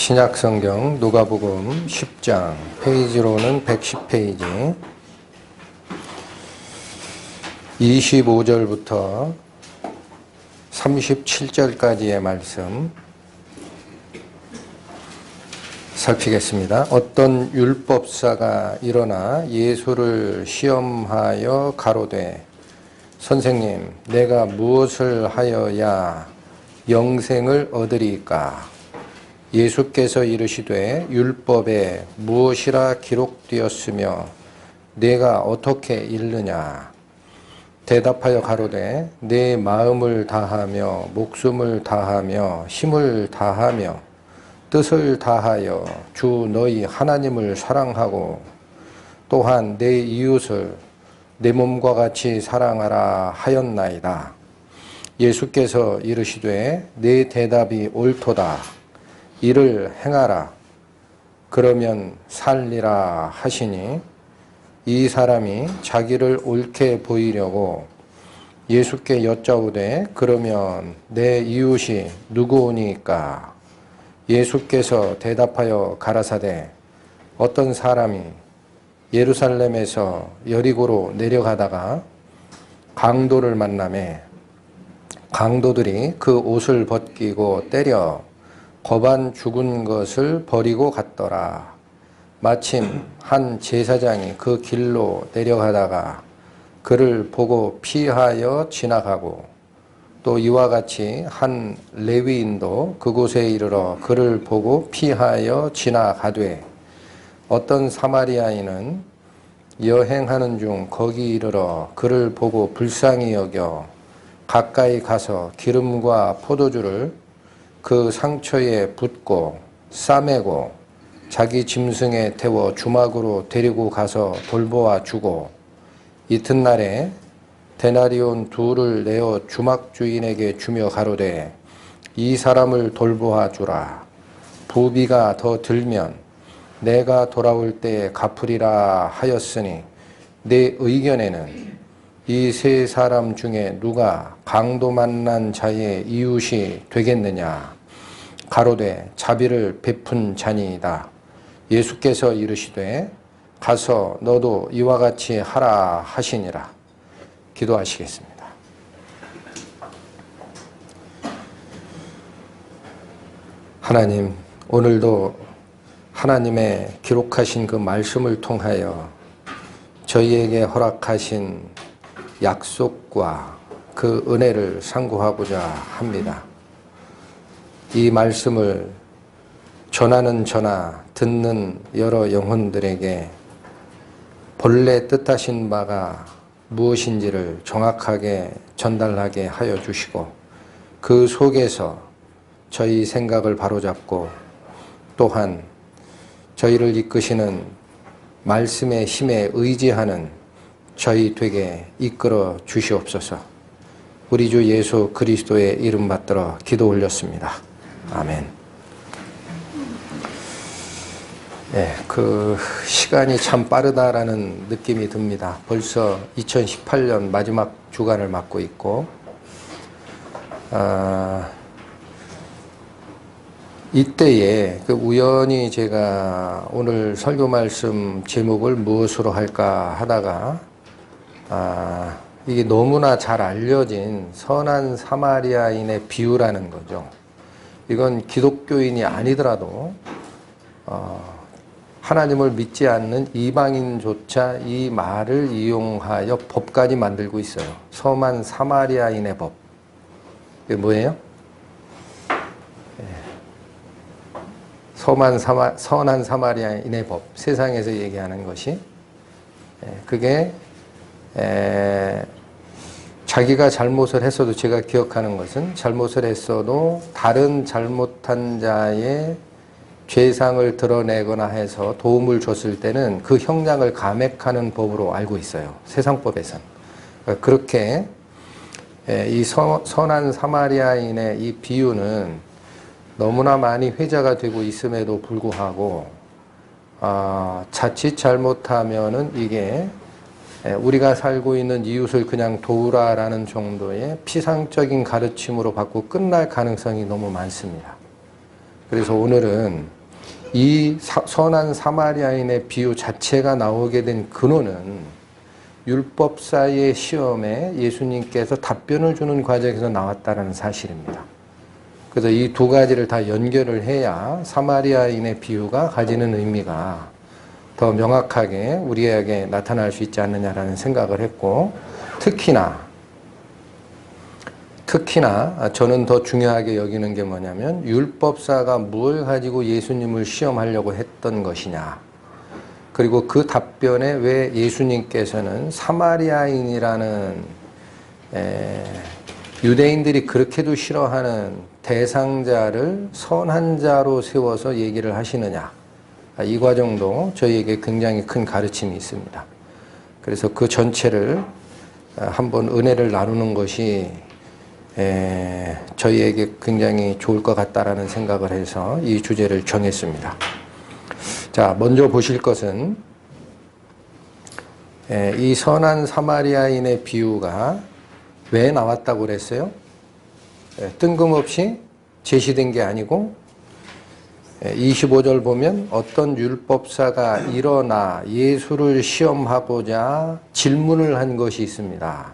신약성경 누가복음 10장 페이지로는 110페이지 25절부터 37절까지의 말씀 살피겠습니다. 어떤 율법사가 일어나 예수를 시험하여 가로되 선생님, 내가 무엇을 하여야 영생을 얻으리까? 예수께서 이르시되 율법에 무엇이라 기록되었으며 내가 어떻게 읽느냐? 대답하여 가로되 내 마음을 다하며 목숨을 다하며 힘을 다하며 뜻을 다하여 주 너희 하나님을 사랑하고 또한 내 이웃을 내 몸과 같이 사랑하라 하였나이다. 예수께서 이르시되 내 대답이 옳도다. 이를 행하라. 그러면 살리라 하시니 이 사람이 자기를 옳게 보이려고 예수께 여짜오되 그러면 내 이웃이 누구오니까? 예수께서 대답하여 가라사대 어떤 사람이 예루살렘에서 여리고로 내려가다가 강도를 만나매 강도들이 그 옷을 벗기고 때려 거반 죽은 것을 버리고 갔더라. 마침 한 제사장이 그 길로 내려가다가 그를 보고 피하여 지나가고 또 이와 같이 한 레위인도 그곳에 이르러 그를 보고 피하여 지나가되 어떤 사마리아인은 여행하는 중 거기 이르러 그를 보고 불쌍히 여겨 가까이 가서 기름과 포도주를 그 상처에 붓고 싸매고 자기 짐승에 태워 주막으로 데리고 가서 돌보아 주고 이튿날에 데나리온 2를 내어 주막 주인에게 주며 가로되 이 사람을 돌보아 주라. 부비가 더 들면 내가 돌아올 때에 갚으리라 하였으니 내 의견에는 이 세 사람 중에 누가 강도 만난 자의 이웃이 되겠느냐? 가로되 자비를 베푼 자니이다. 예수께서 이르시되 가서 너도 이와 같이 하라 하시니라. 기도하시겠습니다. 하나님, 오늘도 하나님의 기록하신 그 말씀을 통하여 저희에게 허락하신 약속과 그 은혜를 상고하고자 합니다. 이 말씀을 전하는 저나 듣는 여러 영혼들에게 본래 뜻하신 바가 무엇인지를 정확하게 전달하게 하여 주시고 그 속에서 저희 생각을 바로잡고 또한 저희를 이끄시는 말씀의 힘에 의지하는 저희 되게 이끌어 주시옵소서. 우리 주 예수 그리스도의 이름 받들어 기도 올렸습니다. 아멘. 네, 그 시간이 참 빠르다라는 느낌이 듭니다. 벌써 2018년 마지막 주간을 맞고 있고 이때에 그 우연히 제가 오늘 설교 말씀 제목을 무엇으로 할까 하다가 이게 너무나 잘 알려진 선한 사마리아인의 비유라는 거죠. 이건 기독교인이 아니더라도 하나님을 믿지 않는 이방인조차 이 말을 이용하여 법까지 만들고 있어요. 선한 사마리아인의 법. 이게 뭐예요? 선한 사마리아인의 법. 세상에서 얘기하는 것이. 그게 자기가 잘못을 했어도 제가 기억하는 것은 잘못을 했어도 다른 잘못한 자의 죄상을 드러내거나 해서 도움을 줬을 때는 그 형량을 감액하는 법으로 알고 있어요. 세상법에선. 그렇게 이 선한 사마리아인의 이 비유는 너무나 많이 회자가 되고 있음에도 불구하고 자칫 잘못하면은 이게 우리가 살고 있는 이웃을 그냥 도우라라는 정도의 피상적인 가르침으로 받고 끝날 가능성이 너무 많습니다. 그래서 오늘은 이 선한 사마리아인의 비유 자체가 나오게 된 근원은 율법사의 시험에 예수님께서 답변을 주는 과정에서 나왔다는 사실입니다. 그래서 이 두 가지를 다 연결을 해야 사마리아인의 비유가 가지는 의미가 더 명확하게 우리에게 나타날 수 있지 않느냐라는 생각을 했고, 특히나 저는 더 중요하게 여기는 게 뭐냐면 율법사가 무엇을 가지고 예수님을 시험하려고 했던 것이냐, 그리고 그 답변에 왜 예수님께서는 사마리아인이라는 유대인들이 그렇게도 싫어하는 대상자를 선한 자로 세워서 얘기를 하시느냐, 이 과정도 저희에게 굉장히 큰 가르침이 있습니다. 그래서 그 전체를 한번 은혜를 나누는 것이 저희에게 굉장히 좋을 것 같다라는 생각을 해서 이 주제를 정했습니다. 자, 먼저 보실 것은 이 선한 사마리아인의 비유가 왜 나왔다고 그랬어요? 뜬금없이 제시된 게 아니고 25절 보면 어떤 율법사가 일어나 예수를 시험하고자 질문을 한 것이 있습니다.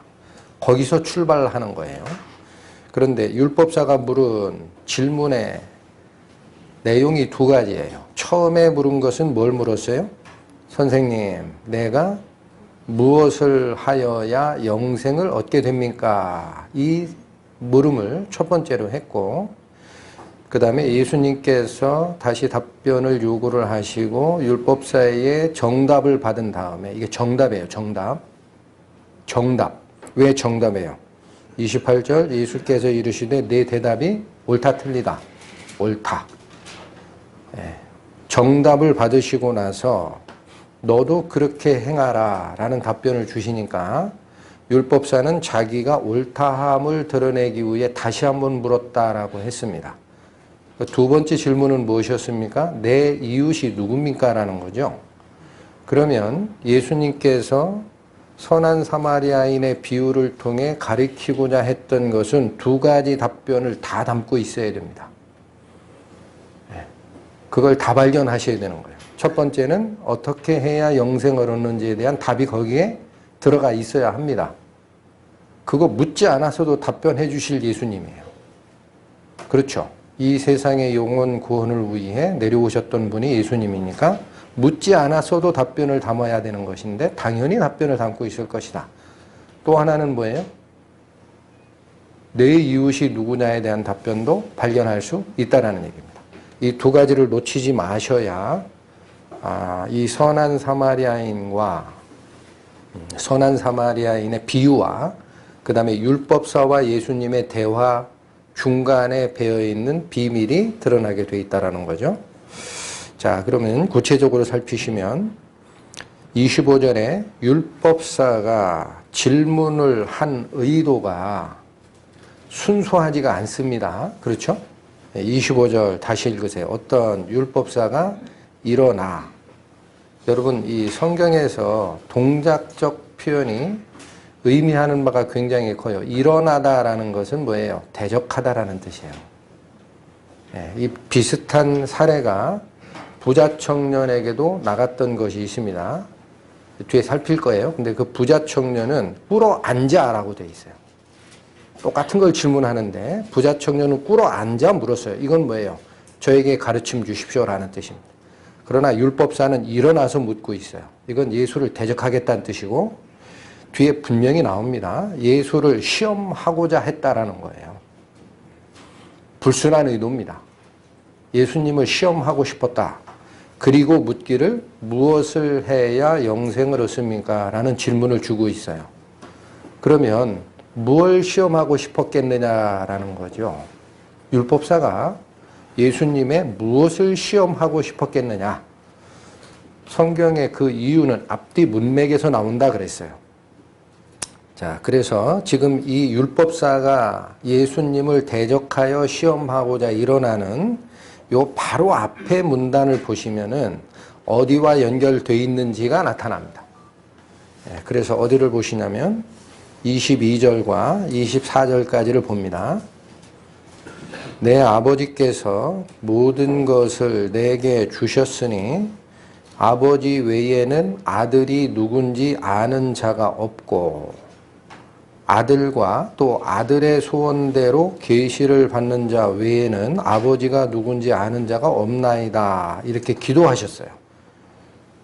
거기서 출발하는 거예요. 그런데 율법사가 물은 질문의 내용이 두 가지예요. 처음에 물은 것은 뭘 물었어요? 선생님, 내가 무엇을 하여야 영생을 얻게 됩니까? 이 물음을 첫 번째로 했고, 그 다음에 예수님께서 다시 답변을 요구를 하시고 율법사의 정답을 받은 다음에, 이게 정답이에요. 정답. 왜 정답이에요? 28절 예수께서 이르시되 내 대답이 옳다 틀리다. 옳다. 정답을 받으시고 나서 너도 그렇게 행하라 라는 답변을 주시니까 율법사는 자기가 옳다함을 드러내기 위해 다시 한번 물었다라고 했습니다. 두 번째 질문은 무엇이었습니까? 내 이웃이 누굽니까? 라는 거죠. 그러면 예수님께서 선한 사마리아인의 비유를 통해 가리키고자 했던 것은 두 가지 답변을 다 담고 있어야 됩니다. 그걸 다 발견하셔야 되는 거예요. 첫 번째는 어떻게 해야 영생을 얻는지에 대한 답이 거기에 들어가 있어야 합니다. 그거 묻지 않아서도 답변해 주실 예수님이에요. 그렇죠? 이 세상의 영혼 구원을 위해 내려오셨던 분이 예수님이니까 묻지 않아서도 답변을 담아야 되는 것인데 당연히 답변을 담고 있을 것이다. 또 하나는 뭐예요? 내 이웃이 누구냐에 대한 답변도 발견할 수 있다는 얘기입니다. 이 두 가지를 놓치지 마셔야 이 선한 사마리아인의 비유와 그 다음에 율법사와 예수님의 대화 중간에 배어있는 비밀이 드러나게 돼 있다는 거죠. 자, 그러면 구체적으로 살피시면 25절에 율법사가 질문을 한 의도가 순수하지가 않습니다. 그렇죠? 25절 다시 읽으세요. 어떤 율법사가 일어나. 여러분, 이 성경에서 동작적 표현이 의미하는 바가 굉장히 커요. 일어나다라는 것은 뭐예요? 대적하다라는 뜻이에요. 이 비슷한 사례가 부자 청년에게도 나갔던 것이 있습니다. 뒤에 살필 거예요. 근데 그 부자 청년은 꿇어 앉아라고 돼 있어요. 똑같은 걸 질문하는데 부자 청년은 꿇어 앉아 물었어요. 이건 뭐예요? 저에게 가르침 주십시오라는 뜻입니다. 그러나 율법사는 일어나서 묻고 있어요. 이건 예수를 대적하겠다는 뜻이고 뒤에 분명히 나옵니다. 예수를 시험하고자 했다라는 거예요. 불순한 의도입니다. 예수님을 시험하고 싶었다. 그리고 묻기를 무엇을 해야 영생을 얻습니까? 라는 질문을 주고 있어요. 그러면 뭘 시험하고 싶었겠느냐라는 거죠. 율법사가 예수님의 무엇을 시험하고 싶었겠느냐. 성경의 그 이유는 앞뒤 문맥에서 나온다 그랬어요. 자, 그래서 지금 이 율법사가 예수님을 대적하여 시험하고자 일어나는 요 바로 앞에 문단을 보시면은 어디와 연결되어 있는지가 나타납니다. 그래서 어디를 보시냐면 22절과 24절까지를 봅니다. 내 아버지께서 모든 것을 내게 주셨으니 아버지 외에는 아들이 누군지 아는 자가 없고 아들과 또 아들의 소원대로 계시를 받는 자 외에는 아버지가 누군지 아는 자가 없나이다. 이렇게 기도하셨어요.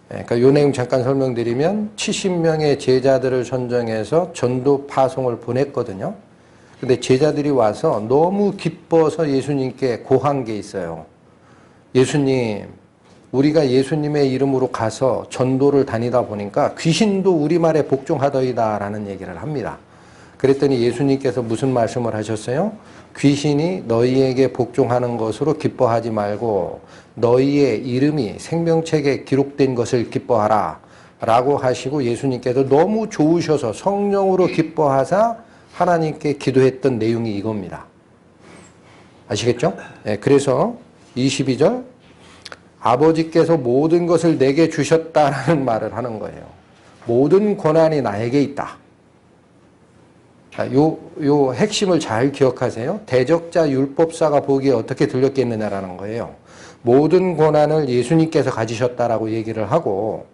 그러니까 이 내용 잠깐 설명드리면 70명의 제자들을 선정해서 전도 파송을 보냈거든요. 근데 제자들이 와서 너무 기뻐서 예수님께 고한 게 있어요. 예수님, 우리가 예수님의 이름으로 가서 전도를 다니다 보니까 귀신도 우리 말에 복종하더이다 라는 얘기를 합니다. 그랬더니 예수님께서 무슨 말씀을 하셨어요? 귀신이 너희에게 복종하는 것으로 기뻐하지 말고 너희의 이름이 생명책에 기록된 것을 기뻐하라 라고 하시고 예수님께서 너무 좋으셔서 성령으로 기뻐하사 하나님께 기도했던 내용이 이겁니다. 아시겠죠? 네, 그래서 22절 아버지께서 모든 것을 내게 주셨다라는 말을 하는 거예요. 모든 권한이 나에게 있다. 요 핵심을 잘 기억하세요. 대적자 율법사가 보기에 어떻게 들렸겠느냐라는 거예요. 모든 권한을 예수님께서 가지셨다라고 얘기를 하고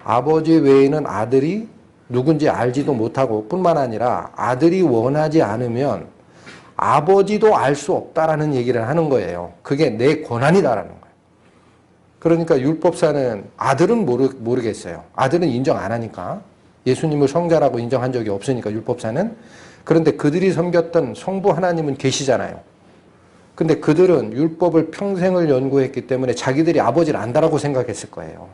아버지 외에는 아들이 누군지 알지도 못하고 뿐만 아니라 아들이 원하지 않으면 아버지도 알 수 없다라는 얘기를 하는 거예요. 그게 내 권한이다라는 거예요. 그러니까 율법사는 아들은 모르겠어요. 아들은 인정 안 하니까. 예수님을 성자라고 인정한 적이 없으니까 율법사는. 그런데 그들이 섬겼던 성부 하나님은 계시잖아요. 근데 그들은 율법을 평생을 연구했기 때문에 자기들이 아버지를 안다라고 생각했을 거예요.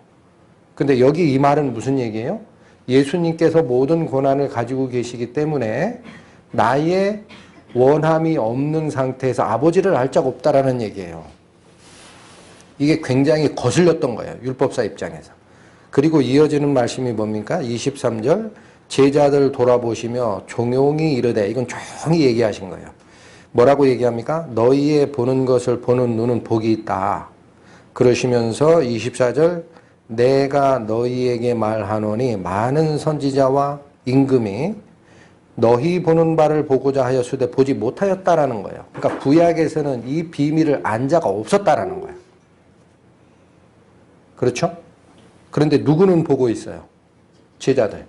근데 여기 이 말은 무슨 얘기예요? 예수님께서 모든 권한을 가지고 계시기 때문에 나의 원함이 없는 상태에서 아버지를 알 자가 없다라는 얘기예요. 이게 굉장히 거슬렸던 거예요. 율법사 입장에서. 그리고 이어지는 말씀이 뭡니까? 23절 제자들 돌아보시며 종용이 이르되 이건 조용히 얘기하신 거예요. 뭐라고 얘기합니까? 너희의 보는 것을 보는 눈은 복이 있다. 그러시면서 24절 내가 너희에게 말하노니 많은 선지자와 임금이 너희 보는 바를 보고자 하였으되 보지 못하였다라는 거예요. 그러니까 구약에서는 이 비밀을 안 자가 없었다라는 거예요. 그렇죠? 그런데 누구는 보고 있어요? 제자들.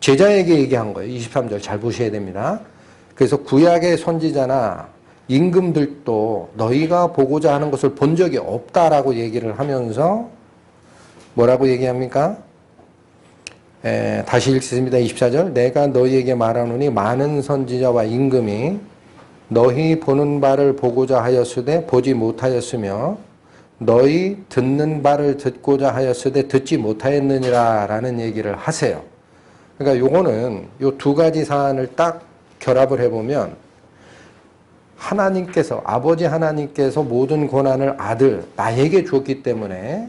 제자에게 얘기한 거예요. 23절 잘 보셔야 됩니다. 그래서 구약의 선지자나 임금들도 너희가 보고자 하는 것을 본 적이 없다라고 얘기를 하면서 뭐라고 얘기합니까? 다시 읽겠습니다. 24절 내가 너희에게 말하노니 많은 선지자와 임금이 너희 보는 바를 보고자 하였으되 보지 못하였으며 너희 듣는 바를 듣고자 하였으되 듣지 못하였느니라 라는 얘기를 하세요. 그러니까 요거는 요 두 가지 사안을 딱 결합을 해보면 하나님께서 아버지 하나님께서 모든 권한을 아들 나에게 줬기 때문에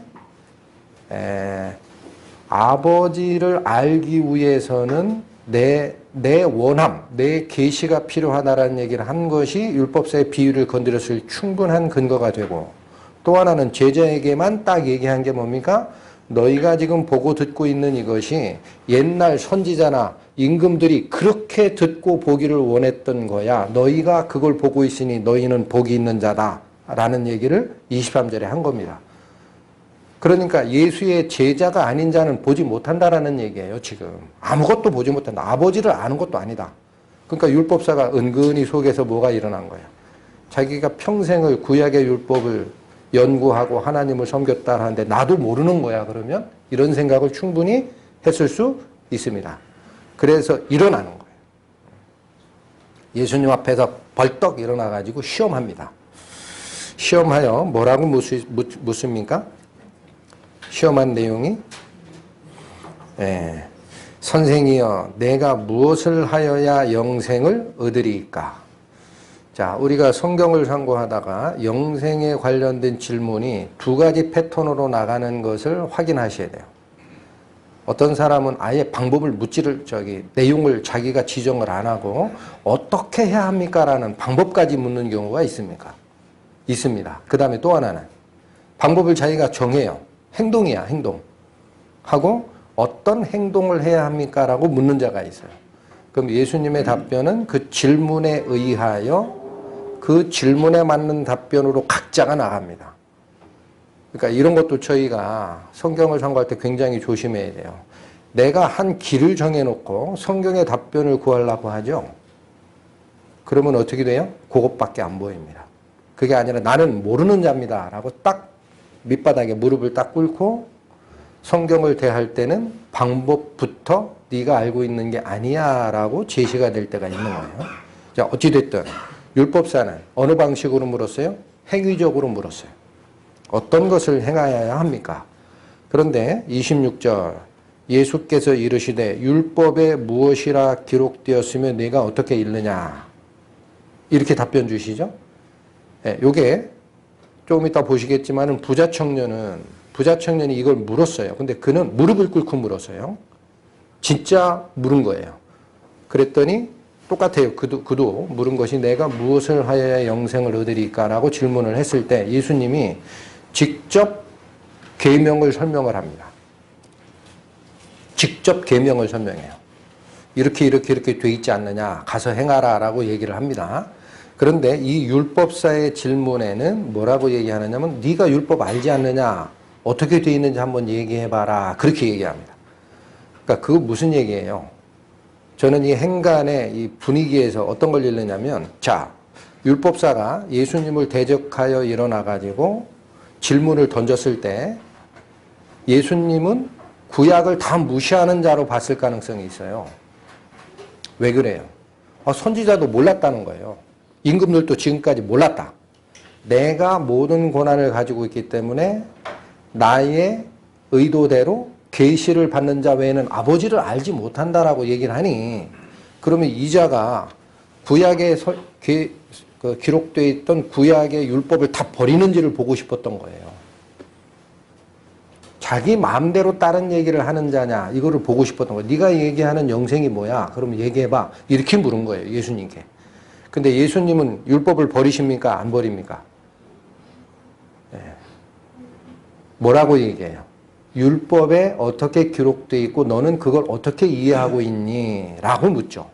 아버지를 알기 위해서는 내 원함, 내 계시가 필요하다라는 얘기를 한 것이 율법사의 비유를 건드렸을 충분한 근거가 되고 또 하나는 제자에게만 딱 얘기한 게 뭡니까? 너희가 지금 보고 듣고 있는 이것이 옛날 선지자나 임금들이 그렇게 듣고 보기를 원했던 거야. 너희가 그걸 보고 있으니 너희는 복이 있는 자다. 라는 얘기를 23절에 한 겁니다. 그러니까 예수의 제자가 아닌 자는 보지 못한다라는 얘기예요, 지금. 아무것도 보지 못한다. 아버지를 아는 것도 아니다. 그러니까 율법사가 은근히 속에서 뭐가 일어난 거예요. 자기가 평생을 구약의 율법을 연구하고 하나님을 섬겼다 하는데 나도 모르는 거야, 그러면? 이런 생각을 충분히 했을 수 있습니다. 그래서 일어나는 거예요. 예수님 앞에서 벌떡 일어나가지고 시험합니다. 시험하여 뭐라고 묻습니까? 시험한 내용이 선생이여 내가 무엇을 하여야 영생을 얻으리이까? 자, 우리가 성경을 참고하다가 영생에 관련된 질문이 두 가지 패턴으로 나가는 것을 확인하셔야 돼요. 어떤 사람은 아예 방법을 내용을 자기가 지정을 안 하고 어떻게 해야 합니까? 라는 방법까지 묻는 경우가 있습니다. 그 다음에 또 하나는 방법을 자기가 정해요. 행동이야, 행동. 하고 어떤 행동을 해야 합니까? 라고 묻는 자가 있어요. 그럼 예수님의 답변은 그 질문에 의하여 그 질문에 맞는 답변으로 각자가 나갑니다. 그러니까 이런 것도 저희가 성경을 상고할 때 굉장히 조심해야 돼요. 내가 한 길을 정해놓고 성경의 답변을 구하려고 하죠. 그러면 어떻게 돼요? 그것밖에 안 보입니다. 그게 아니라 나는 모르는 자입니다 라고 딱 밑바닥에 무릎을 딱 꿇고 성경을 대할 때는 방법부터 네가 알고 있는 게 아니야 라고 제시가 될 때가 있는 거예요. 자, 어찌됐든 율법사는 어느 방식으로 물었어요? 행위적으로 물었어요. 어떤 것을 행하여야 합니까? 그런데 26절 예수께서 이르시되 율법에 무엇이라 기록되었으며 네가 어떻게 읽느냐 이렇게 답변 주시죠. 네, 요게 조금 이따 보시겠지만은 부자 청년이 이걸 물었어요. 근데 그는 무릎을 꿇고 물었어요. 진짜 물은 거예요. 그랬더니 똑같아요. 그도 물은 것이 내가 무엇을 하여야 영생을 얻으리까라고 질문을 했을 때 예수님이 직접 계명을 설명을 합니다. 직접 계명을 설명해요. 이렇게 돼 있지 않느냐 가서 행하라라고 얘기를 합니다. 그런데 이 율법사의 질문에는 뭐라고 얘기하느냐면 네가 율법 알지 않느냐 어떻게 돼 있는지 한번 얘기해봐라 그렇게 얘기합니다. 그러니까 그거 무슨 얘기예요? 저는 이 행간의 이 분위기에서 어떤 걸 읽느냐면 자 율법사가 예수님을 대적하여 일어나가지고 질문을 던졌을 때 예수님은 구약을 다 무시하는 자로 봤을 가능성이 있어요. 왜 그래요? 선지자도 몰랐다는 거예요. 임금들도 지금까지 몰랐다. 내가 모든 권한을 가지고 있기 때문에 나의 의도대로 계시를 받는 자 외에는 아버지를 알지 못한다라고 얘기를 하니 그러면 이 자가 구약에 기록되어 있던 구약의 율법을 다 버리는지를 보고 싶었던 거예요. 자기 마음대로 다른 얘기를 하는 자냐 이거를 보고 싶었던 거예요. 네가 얘기하는 영생이 뭐야? 그러면 얘기해봐. 이렇게 물은 거예요. 예수님께. 근데 예수님은 율법을 버리십니까? 안 버립니까? 네. 뭐라고 얘기해요? 율법에 어떻게 기록되어 있고 너는 그걸 어떻게 이해하고 있니? 라고 묻죠.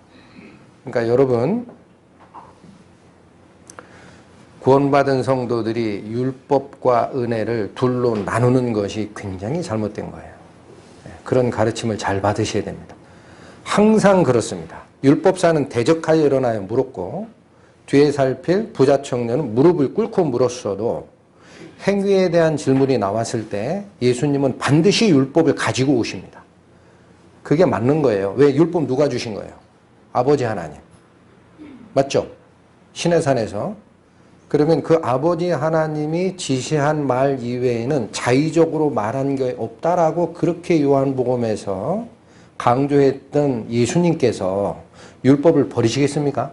그러니까 여러분 구원받은 성도들이 율법과 은혜를 둘로 나누는 것이 굉장히 잘못된 거예요. 그런 가르침을 잘 받으셔야 됩니다. 항상 그렇습니다. 율법사는 대적하여 일어나여 물었고 뒤에 살필 부자 청년은 무릎을 꿇고 물었어도 행위에 대한 질문이 나왔을 때 예수님은 반드시 율법을 가지고 오십니다. 그게 맞는 거예요. 왜? 율법 누가 주신 거예요? 아버지 하나님. 맞죠? 신의 산에서. 그러면 그 아버지 하나님이 지시한 말 이외에는 자의적으로 말한 게 없다라고 그렇게 요한복음에서 강조했던 예수님께서 율법을 버리시겠습니까?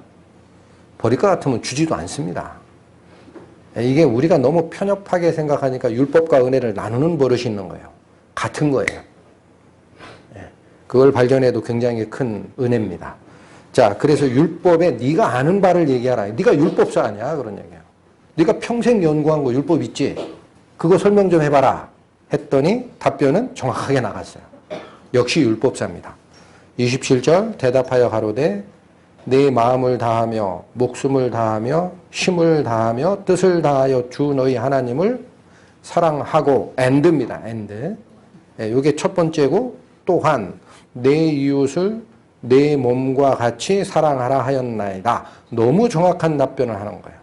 버릴 것 같으면 주지도 않습니다. 이게 우리가 너무 편협하게 생각하니까 율법과 은혜를 나누는 버릇이 있는 거예요. 같은 거예요. 그걸 발견해도 굉장히 큰 은혜입니다. 자, 그래서 율법에 네가 아는 바를 얘기하라. 네가 율법사 아니야? 그런 얘기예요. 네가 평생 연구한 거 율법 있지? 그거 설명 좀 해봐라. 했더니 답변은 정확하게 나갔어요. 역시 율법사입니다. 27절 대답하여 가로되 내 마음을 다하며 목숨을 다하며 힘을 다하며 뜻을 다하여 주 너희 하나님을 사랑하고 and입니다. and. 이게 첫 번째고 또한 내 이웃을 내 몸과 같이 사랑하라 하였나이다. 너무 정확한 답변을 하는 거예요.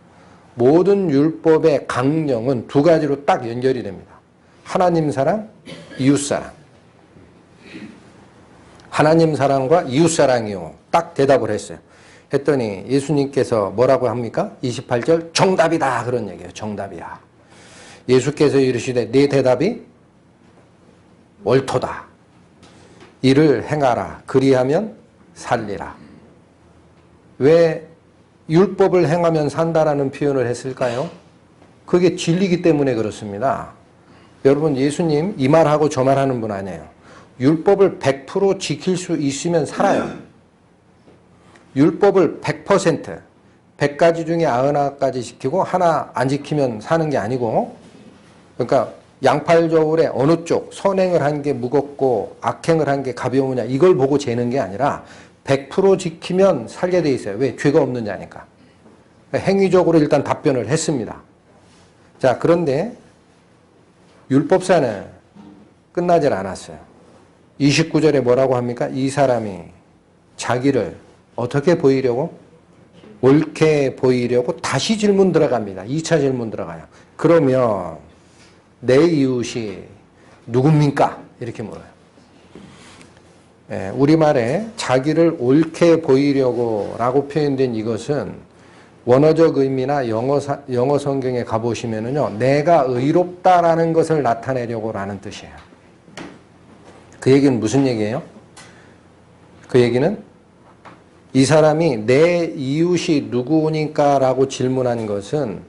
모든 율법의 강령은 두 가지로 딱 연결이 됩니다. 하나님 사랑, 이웃 사랑. 하나님 사랑과 이웃 사랑이요. 딱 대답을 했어요. 했더니 예수님께서 뭐라고 합니까? 28절 정답이다 그런 얘기예요. 정답이야. 예수께서 이르시되 네 대답이 옳도다. 이를 행하라. 그리하면 살리라. 왜 율법을 행하면 산다라는 표현을 했을까요? 그게 진리이기 때문에 그렇습니다. 여러분 예수님 이 말하고 저 말하는 분 아니에요. 율법을 100% 지킬 수 있으면 살아요. 율법을 100%, 100가지 중에 99가지 지키고 하나 안 지키면 사는 게 아니고 그러니까 양팔저울에 어느 쪽 선행을 한 게 무겁고 악행을 한 게 가벼우냐 이걸 보고 재는 게 아니라 100% 지키면 살게 돼 있어요. 왜? 죄가 없는 자니까. 행위적으로 일단 답변을 했습니다. 자, 그런데 율법사는 끝나질 않았어요. 29절에 뭐라고 합니까? 이 사람이 자기를 어떻게 보이려고? 옳게 보이려고 다시 질문 들어갑니다. 2차 질문 들어가요. 그러면 내 이웃이 누굽니까? 이렇게 물어요. 우리말에 자기를 옳게 보이려고 라고 표현된 이것은 원어적 의미나 영어 성경에 가보시면은요, 내가 의롭다라는 것을 나타내려고 라는 뜻이에요. 그 얘기는 무슨 얘기예요? 그 얘기는 이 사람이 내 이웃이 누구니까 라고 질문한 것은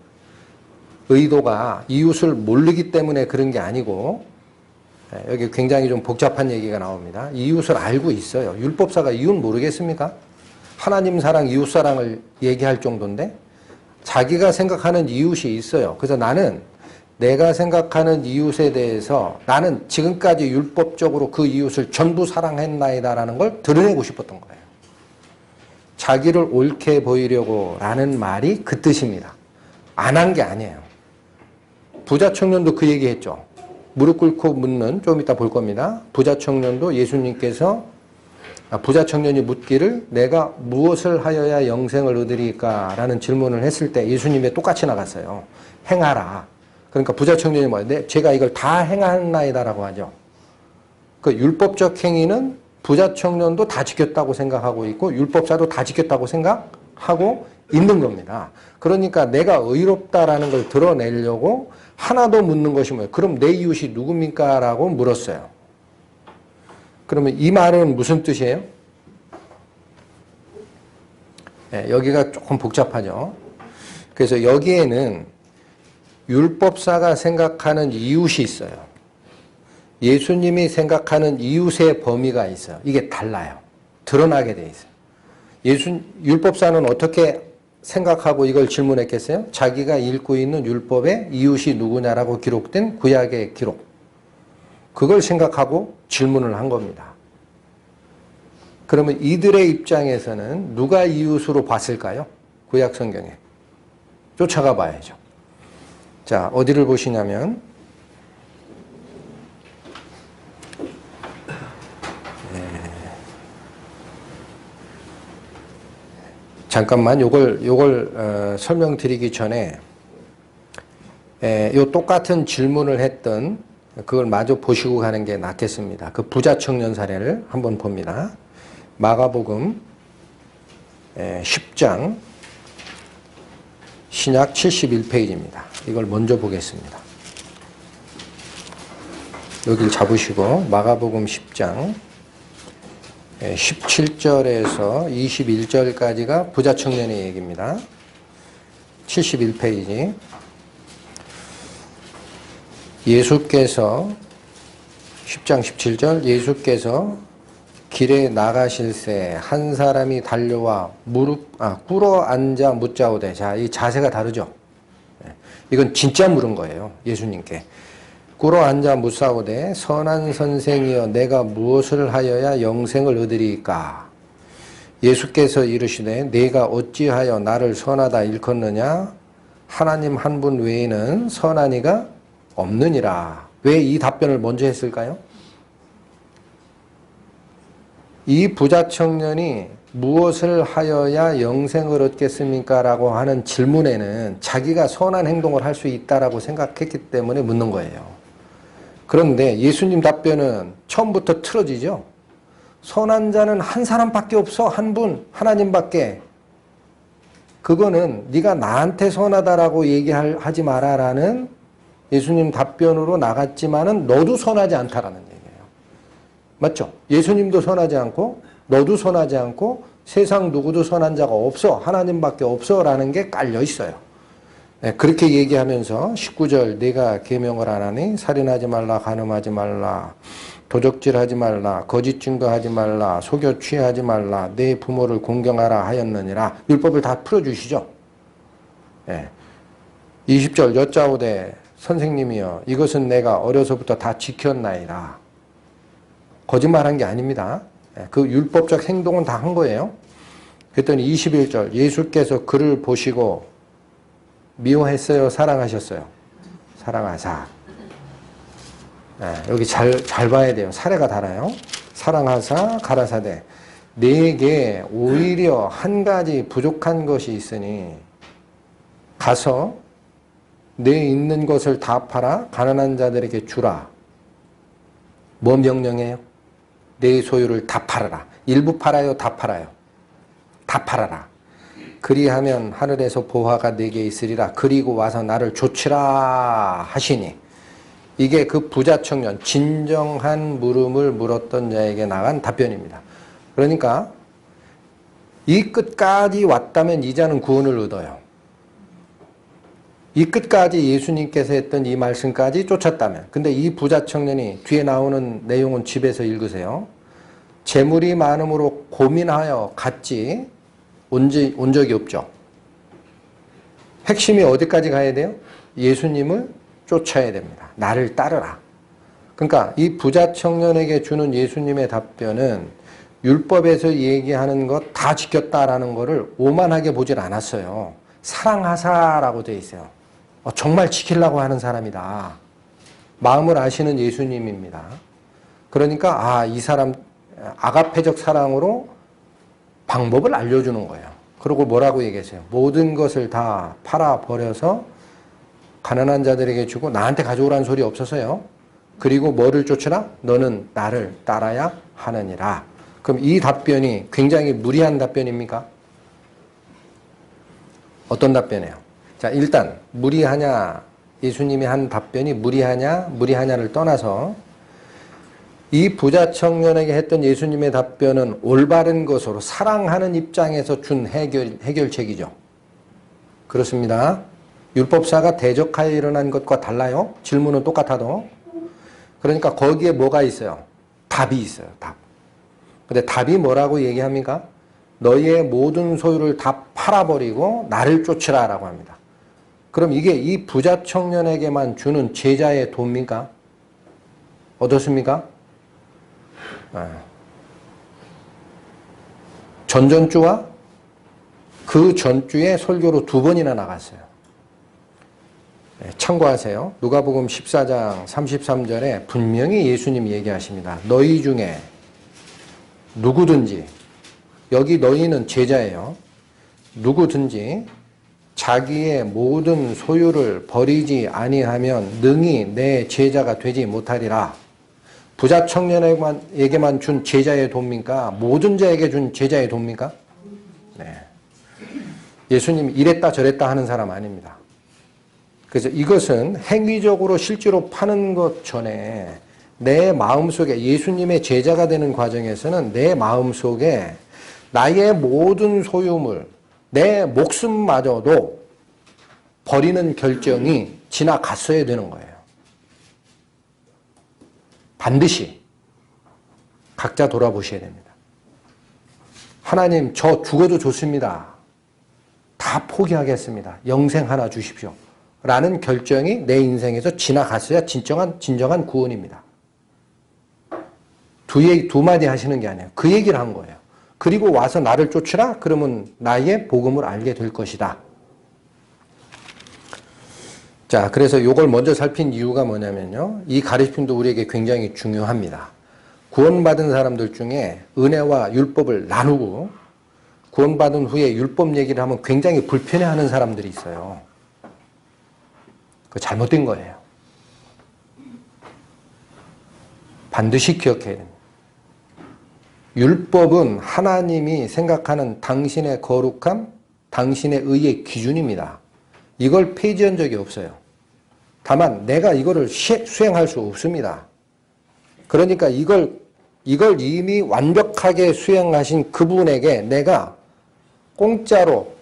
의도가 이웃을 모르기 때문에 그런 게 아니고, 여기 굉장히 좀 복잡한 얘기가 나옵니다. 이웃을 알고 있어요. 율법사가 이웃 모르겠습니까? 하나님 사랑, 이웃 사랑을 얘기할 정도인데 자기가 생각하는 이웃이 있어요. 그래서 나는 내가 생각하는 이웃에 대해서 나는 지금까지 율법적으로 그 이웃을 전부 사랑했나이다라는 걸 드러내고 싶었던 거예요. 자기를 옳게 보이려고 라는 말이 그 뜻입니다. 안 한 게 아니에요. 부자 청년도 그 얘기 했죠. 무릎 꿇고 묻는, 좀 이따 볼 겁니다. 부자 청년도 예수님께서 부자 청년이 묻기를 내가 무엇을 하여야 영생을 얻으리까? 라는 질문을 했을 때 예수님이 똑같이 나갔어요. 행하라. 그러니까 부자 청년이 뭐예요? 제가 이걸 다 행하나이다라고 하죠. 그 율법적 행위는 부자 청년도 다 지켰다고 생각하고 있고 율법사도 다 지켰다고 생각하고 있는 겁니다. 그러니까 내가 의롭다라는 걸 드러내려고 하나 더 묻는 것이 뭐예요? 그럼 내 이웃이 누굽니까? 라고 물었어요. 그러면 이 말은 무슨 뜻이에요? 여기가 조금 복잡하죠. 그래서 여기에는 율법사가 생각하는 이웃이 있어요. 예수님이 생각하는 이웃의 범위가 있어요. 이게 달라요. 드러나게 돼 있어요. 율법사는 어떻게 생각하고 이걸 질문했겠어요? 자기가 읽고 있는 율법에 이웃이 누구냐라고 기록된 구약의 기록. 그걸 생각하고 질문을 한 겁니다. 그러면 이들의 입장에서는 누가 이웃으로 봤을까요? 구약 성경에. 쫓아가 봐야죠. 자, 어디를 보시냐면 잠깐만 요걸 설명드리기 전에 요 똑같은 질문을 했던 그걸 마저 보시고 가는 게 낫겠습니다. 그 부자 청년 사례를 한번 봅니다. 마가복음 10장 신약 71페이지입니다. 이걸 먼저 보겠습니다. 여기를 잡으시고 마가복음 10장 17절에서 21절까지가 부자 청년의 얘기입니다. 71페이지. 예수께서 10장 17절 예수께서 길에 나가실새 한 사람이 달려와 꿇어 앉아 묻자오되. 자, 이 자세가 다르죠. 이건 진짜 물은 거예요. 예수님께. 꿇어 앉아 묻사오되 선한 선생이여 내가 무엇을 하여야 영생을 얻으리까? 예수께서 이르시되 내가 어찌하여 나를 선하다 일컫느냐? 하나님 한 분 외에는 선한 이가 없느니라. 왜 이 답변을 먼저 했을까요? 이 부자 청년이 무엇을 하여야 영생을 얻겠습니까? 라고 하는 질문에는 자기가 선한 행동을 할 수 있다라고 생각했기 때문에 묻는 거예요. 그런데 예수님 답변은 처음부터 틀어지죠. 선한 자는 한 사람밖에 없어. 한 분, 하나님밖에. 그거는 네가 나한테 선하다라고 얘기하지 마라라는 예수님 답변으로 나갔지만은 너도 선하지 않다라는 얘기예요. 맞죠? 예수님도 선하지 않고 너도 선하지 않고 세상 누구도 선한 자가 없어. 하나님밖에 없어라는 게 깔려 있어요. 네, 그렇게 얘기하면서 19절 내가 계명을 안 하니 살인하지 말라, 간음하지 말라, 도적질하지 말라, 거짓 증거하지 말라, 속여 취하지 말라, 내 부모를 공경하라 하였느니라. 율법을 다 풀어주시죠. 네. 20절 여짜오되 선생님이여 이것은 내가 어려서부터 다 지켰나이다. 거짓말한 게 아닙니다. 네. 그 율법적 행동은 다 한 거예요. 그랬더니 21절 예수께서 그를 보시고 미워했어요? 사랑하셨어요? 사랑하사. 네, 여기 잘 봐야 돼요. 사례가 달아요. 사랑하사 가라사대. 내게 오히려 한 가지 부족한 것이 있으니 가서 내 있는 것을 다 팔아 가난한 자들에게 주라. 뭐 명령해요? 내 소유를 다 팔아라. 일부 팔아요? 다 팔아요? 다 팔아라. 그리하면 하늘에서 보화가 내게 있으리라. 그리고 와서 나를 좇으라 하시니. 이게 그 부자 청년, 진정한 물음을 물었던 자에게 나간 답변입니다. 그러니까 이 끝까지 왔다면 이 자는 구원을 얻어요. 이 끝까지 예수님께서 했던 이 말씀까지 쫓았다면. 근데 이 부자 청년이 뒤에 나오는 내용은 집에서 읽으세요. 재물이 많음으로 고민하여 갔지 온 적이 없죠. 핵심이 어디까지 가야 돼요? 예수님을 쫓아야 됩니다. 나를 따르라. 그러니까 이 부자 청년에게 주는 예수님의 답변은 율법에서 얘기하는 것 다 지켰다라는 것을 오만하게 보질 않았어요. 사랑하사라고 되어 있어요. 정말 지키려고 하는 사람이다. 마음을 아시는 예수님입니다. 그러니까 이 사람 아가페적 사랑으로 방법을 알려주는 거예요. 그리고 뭐라고 얘기했어요? 모든 것을 다 팔아버려서 가난한 자들에게 주고 나한테 가져오라는 소리 없어서요. 그리고 뭐를 쫓으라? 너는 나를 따라야 하느니라. 그럼 이 답변이 굉장히 무리한 답변입니까? 어떤 답변이에요? 자, 일단 무리하냐, 예수님이 한 답변이 무리하냐를 떠나서 이 부자 청년에게 했던 예수님의 답변은 올바른 것으로 사랑하는 입장에서 준 해결책이죠. 그렇습니다. 율법사가 대적하여 일어난 것과 달라요. 질문은 똑같아도. 그러니까 거기에 뭐가 있어요? 답이 있어요. 답. 근데 답이 뭐라고 얘기합니까? 너희의 모든 소유를 다 팔아버리고 나를 쫓으라 라고 합니다. 그럼 이게 이 부자 청년에게만 주는 제자의 도입니까? 어떻습니까? 전전주와 그 전주에 설교로 2번이나 나갔어요. 참고하세요. 누가복음 14장 33절에 분명히 예수님이 얘기하십니다. 너희 중에 누구든지, 여기 너희는 제자예요. 누구든지 자기의 모든 소유를 버리지 아니하면 능히 내 제자가 되지 못하리라. 부자 청년에게만 준 제자의 도입니까? 모든 자에게 준 제자의 도입니까? 네. 예수님이 이랬다 저랬다 하는 사람 아닙니다. 그래서 이것은 행위적으로 실제로 파는 것 전에 내 마음속에 예수님의 제자가 되는 과정에서는 내 마음속에 나의 모든 소유물, 내 목숨마저도 버리는 결정이 지나갔어야 되는 거예요. 반드시 각자 돌아보셔야 됩니다. 하나님, 저 죽어도 좋습니다. 다 포기하겠습니다. 영생 하나 주십시오. 라는 결정이 내 인생에서 지나갔어야 진정한 구원입니다. 두 마디 하시는 게 아니에요. 그 얘기를 한 거예요. 그리고 와서 나를 쫓으라? 그러면 나의 복음을 알게 될 것이다. 자, 그래서 이걸 먼저 살핀 이유가 뭐냐면요. 이 가르침도 우리에게 굉장히 중요합니다. 구원받은 사람들 중에 은혜와 율법을 나누고 구원받은 후에 율법 얘기를 하면 굉장히 불편해하는 사람들이 있어요. 그거 잘못된 거예요. 반드시 기억해야 됩니다. 율법은 하나님이 생각하는 당신의 거룩함, 당신의 의의 기준입니다. 이걸 폐지한 적이 없어요. 다만 내가 이거를 수행할 수 없습니다. 그러니까 이걸 이미 완벽하게 수행하신 그분에게 내가 공짜로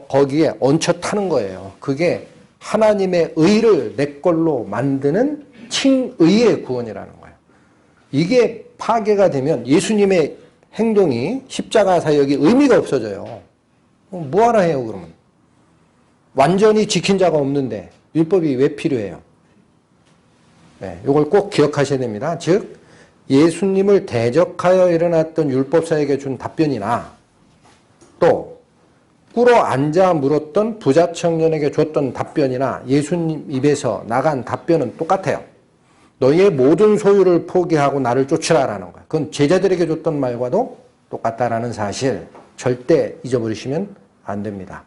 거기에 얹혀 타는 거예요. 그게 하나님의 의를 내 걸로 만드는 칭의의 구원이라는 거예요. 이게 파괴가 되면 예수님의 행동이 십자가 사역이 의미가 없어져요. 뭐하러 해요 그러면? 완전히 지킨 자가 없는데 율법이 왜 필요해요? 네, 이걸 꼭 기억하셔야 됩니다. 즉 예수님을 대적하여 일어났던 율법사에게 준 답변이나 또 꿇어 앉아 물었던 부자 청년에게 줬던 답변이나 예수님 입에서 나간 답변은 똑같아요. 너희의 모든 소유를 포기하고 나를 쫓으라라는 거예요. 그건 제자들에게 줬던 말과도 똑같다라는 사실 절대 잊어버리시면 안 됩니다.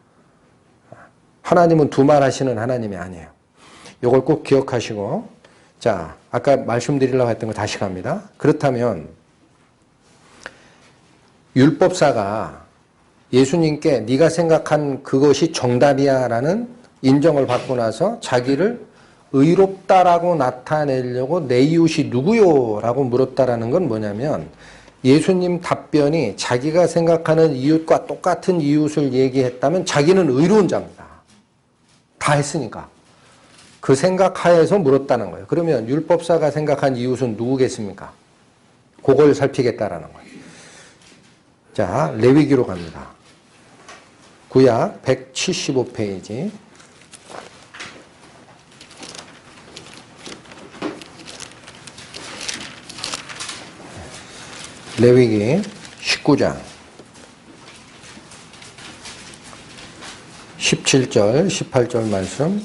하나님은 두말하시는 하나님이 아니에요. 이걸 꼭 기억하시고, 자, 아까 말씀드리려고 했던 거 다시 갑니다. 그렇다면 율법사가 예수님께 네가 생각한 그것이 정답이야 라는 인정을 받고 나서 자기를 의롭다라고 나타내려고 내 이웃이 누구요? 라고 물었다라는 건 뭐냐면 예수님 답변이 자기가 생각하는 이웃과 똑같은 이웃을 얘기했다면 자기는 의로운 자입니다. 다 했으니까. 그 생각하에서 물었다는 거예요. 그러면 율법사가 생각한 이웃은 누구겠습니까? 그걸 살피겠다라는 거예요. 자, 레위기로 갑니다. 구약 175페이지. 레위기 19장 17절, 18절 말씀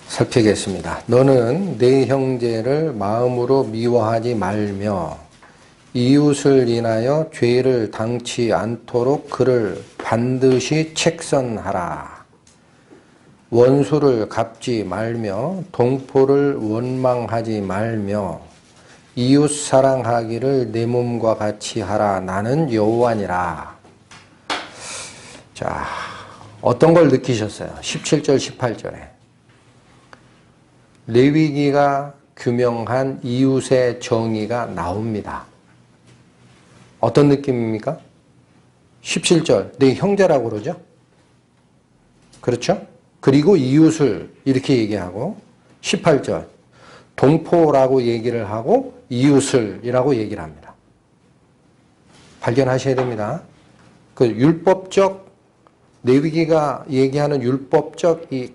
살피겠습니다. 너는 네 형제를 마음으로 미워하지 말며 이웃을 인하여 죄를 당치 않도록 그를 반드시 책선하라. 원수를 갚지 말며 동포를 원망하지 말며 이웃 사랑하기를 내 몸과 같이 하라. 나는 여호와니라. 자, 어떤 걸 느끼셨어요? 17절, 18절에. 레위기가 규명한 이웃의 정의가 나옵니다. 어떤 느낌입니까? 17절, 내 형제라고 그러죠? 그렇죠? 그리고 이웃을 이렇게 얘기하고 18절, 동포라고 얘기를 하고 이웃을 이라고 얘기를 합니다. 발견하셔야 됩니다. 그 율법적, 레위기가 얘기하는 율법적 이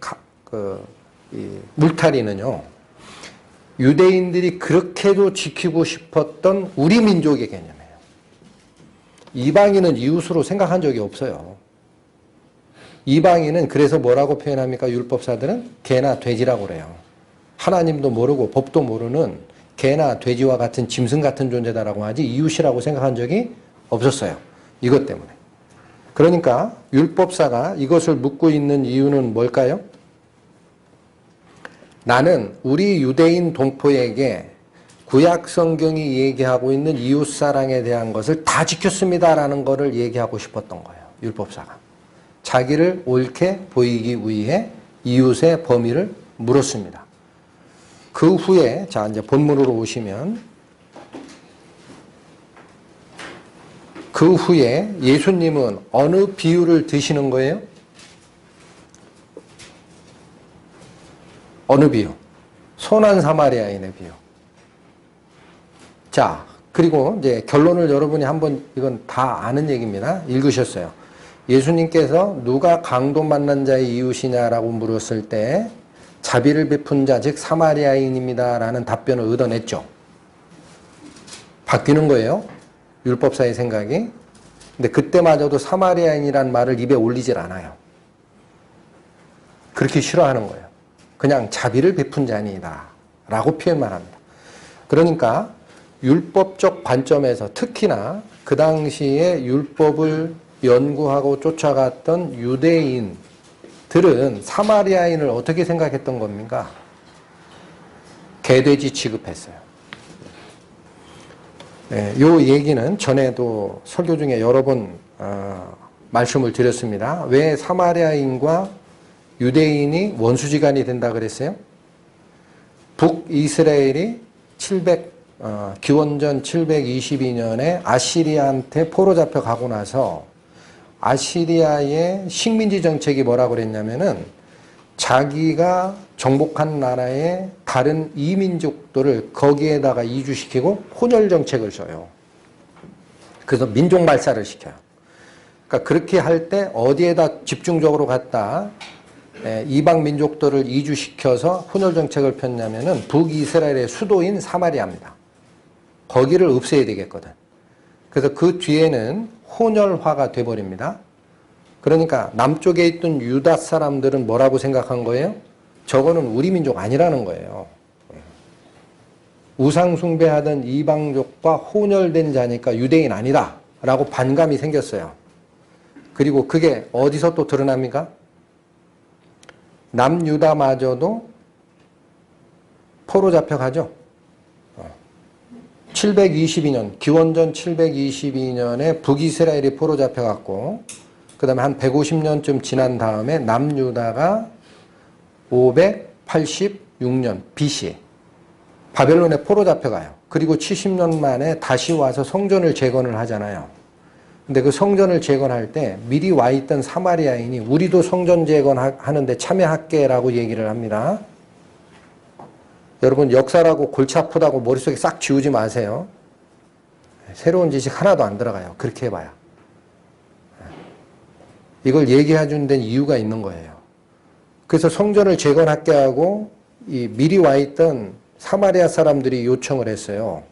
물타리는요, 유대인들이 그렇게도 지키고 싶었던 우리 민족의 개념이에요. 이방인은 이웃으로 생각한 적이 없어요. 이방인은 그래서 뭐라고 표현합니까? 율법사들은 개나 돼지라고 그래요. 하나님도 모르고 법도 모르는 개나 돼지와 같은 짐승 같은 존재다라고 하지 이웃이라고 생각한 적이 없었어요. 이것 때문에. 그러니까 율법사가 이것을 묻고 있는 이유는 뭘까요? 나는 우리 유대인 동포에게 구약 성경이 얘기하고 있는 이웃사랑에 대한 것을 다 지켰습니다라는 것을 얘기하고 싶었던 거예요. 율법사가. 자기를 옳게 보이기 위해 이웃의 범위를 물었습니다. 그 후에, 자, 이제 본문으로 오시면, 그 후에 예수님은 어느 비유를 드시는 거예요? 어느 비유? 선한 사마리아인의 비유. 자, 그리고 이제 결론을 여러분이 한번 이건 다 아는 얘기입니다. 읽으셨어요. 예수님께서 누가 강도 만난 자의 이웃이냐라고 물었을 때 자비를 베푼 자, 즉 사마리아인입니다 라는 답변을 얻어냈죠. 바뀌는 거예요. 율법사의 생각이. 근데 그때마저도 사마리아인이란 말을 입에 올리질 않아요. 그렇게 싫어하는 거예요. 그냥 자비를 베푼 자니다 라고 표현만 합니다. 그러니까 율법적 관점에서 특히나 그 당시에 율법을 연구하고 쫓아갔던 유대인들은 사마리아인을 어떻게 생각했던 겁니까? 개돼지 취급했어요. 네, 이 얘기는 전에도 설교 중에 여러 번 말씀을 드렸습니다. 왜 사마리아인과 유대인이 원수지간이 된다 그랬어요? 북이스라엘이 기원전 722년에 아시리아한테 포로 잡혀가고 나서 아시리아의 식민지 정책이 뭐라고 그랬냐면은 자기가 정복한 나라의 다른 이민족들을 거기에다가 이주시키고 혼혈 정책을 써요. 그래서 민족 말살을 시켜요. 그러니까 그렇게 할 때 어디에다 집중적으로 갖다 이방 민족들을 이주시켜서 혼혈 정책을 폈냐면은 북이스라엘의 수도인 사마리아입니다. 거기를 없애야 되겠거든. 그래서 그 뒤에는 혼혈화가 돼버립니다. 그러니까 남쪽에 있던 유다 사람들은 뭐라고 생각한 거예요? 저거는 우리 민족 아니라는 거예요. 우상 숭배하던 이방족과 혼혈된 자니까 유대인 아니다 라고 반감이 생겼어요. 그리고 그게 어디서 또 드러납니까? 남유다마저도 포로 잡혀가죠. 722년, 기원전 722년에 북이스라엘이 포로 잡혀갔고, 그 다음에 한 150년쯤 지난 다음에 남유다가 586년 BC 바벨론에 포로 잡혀가요. 그리고 70년 만에 다시 와서 성전을 재건을 하잖아요. 근데 그 성전을 재건할 때 미리 와 있던 사마리아인이 우리도 성전 재건하는데 참여할게라고 얘기를 합니다. 여러분 역사라고 골치 아프다고 머릿속에 싹 지우지 마세요. 새로운 지식 하나도 안 들어가요. 그렇게 해봐야. 이걸 얘기해 준 데는 이유가 있는 거예요. 그래서 성전을 재건할게 하고 이 미리 와 있던 사마리아 사람들이 요청을 했어요.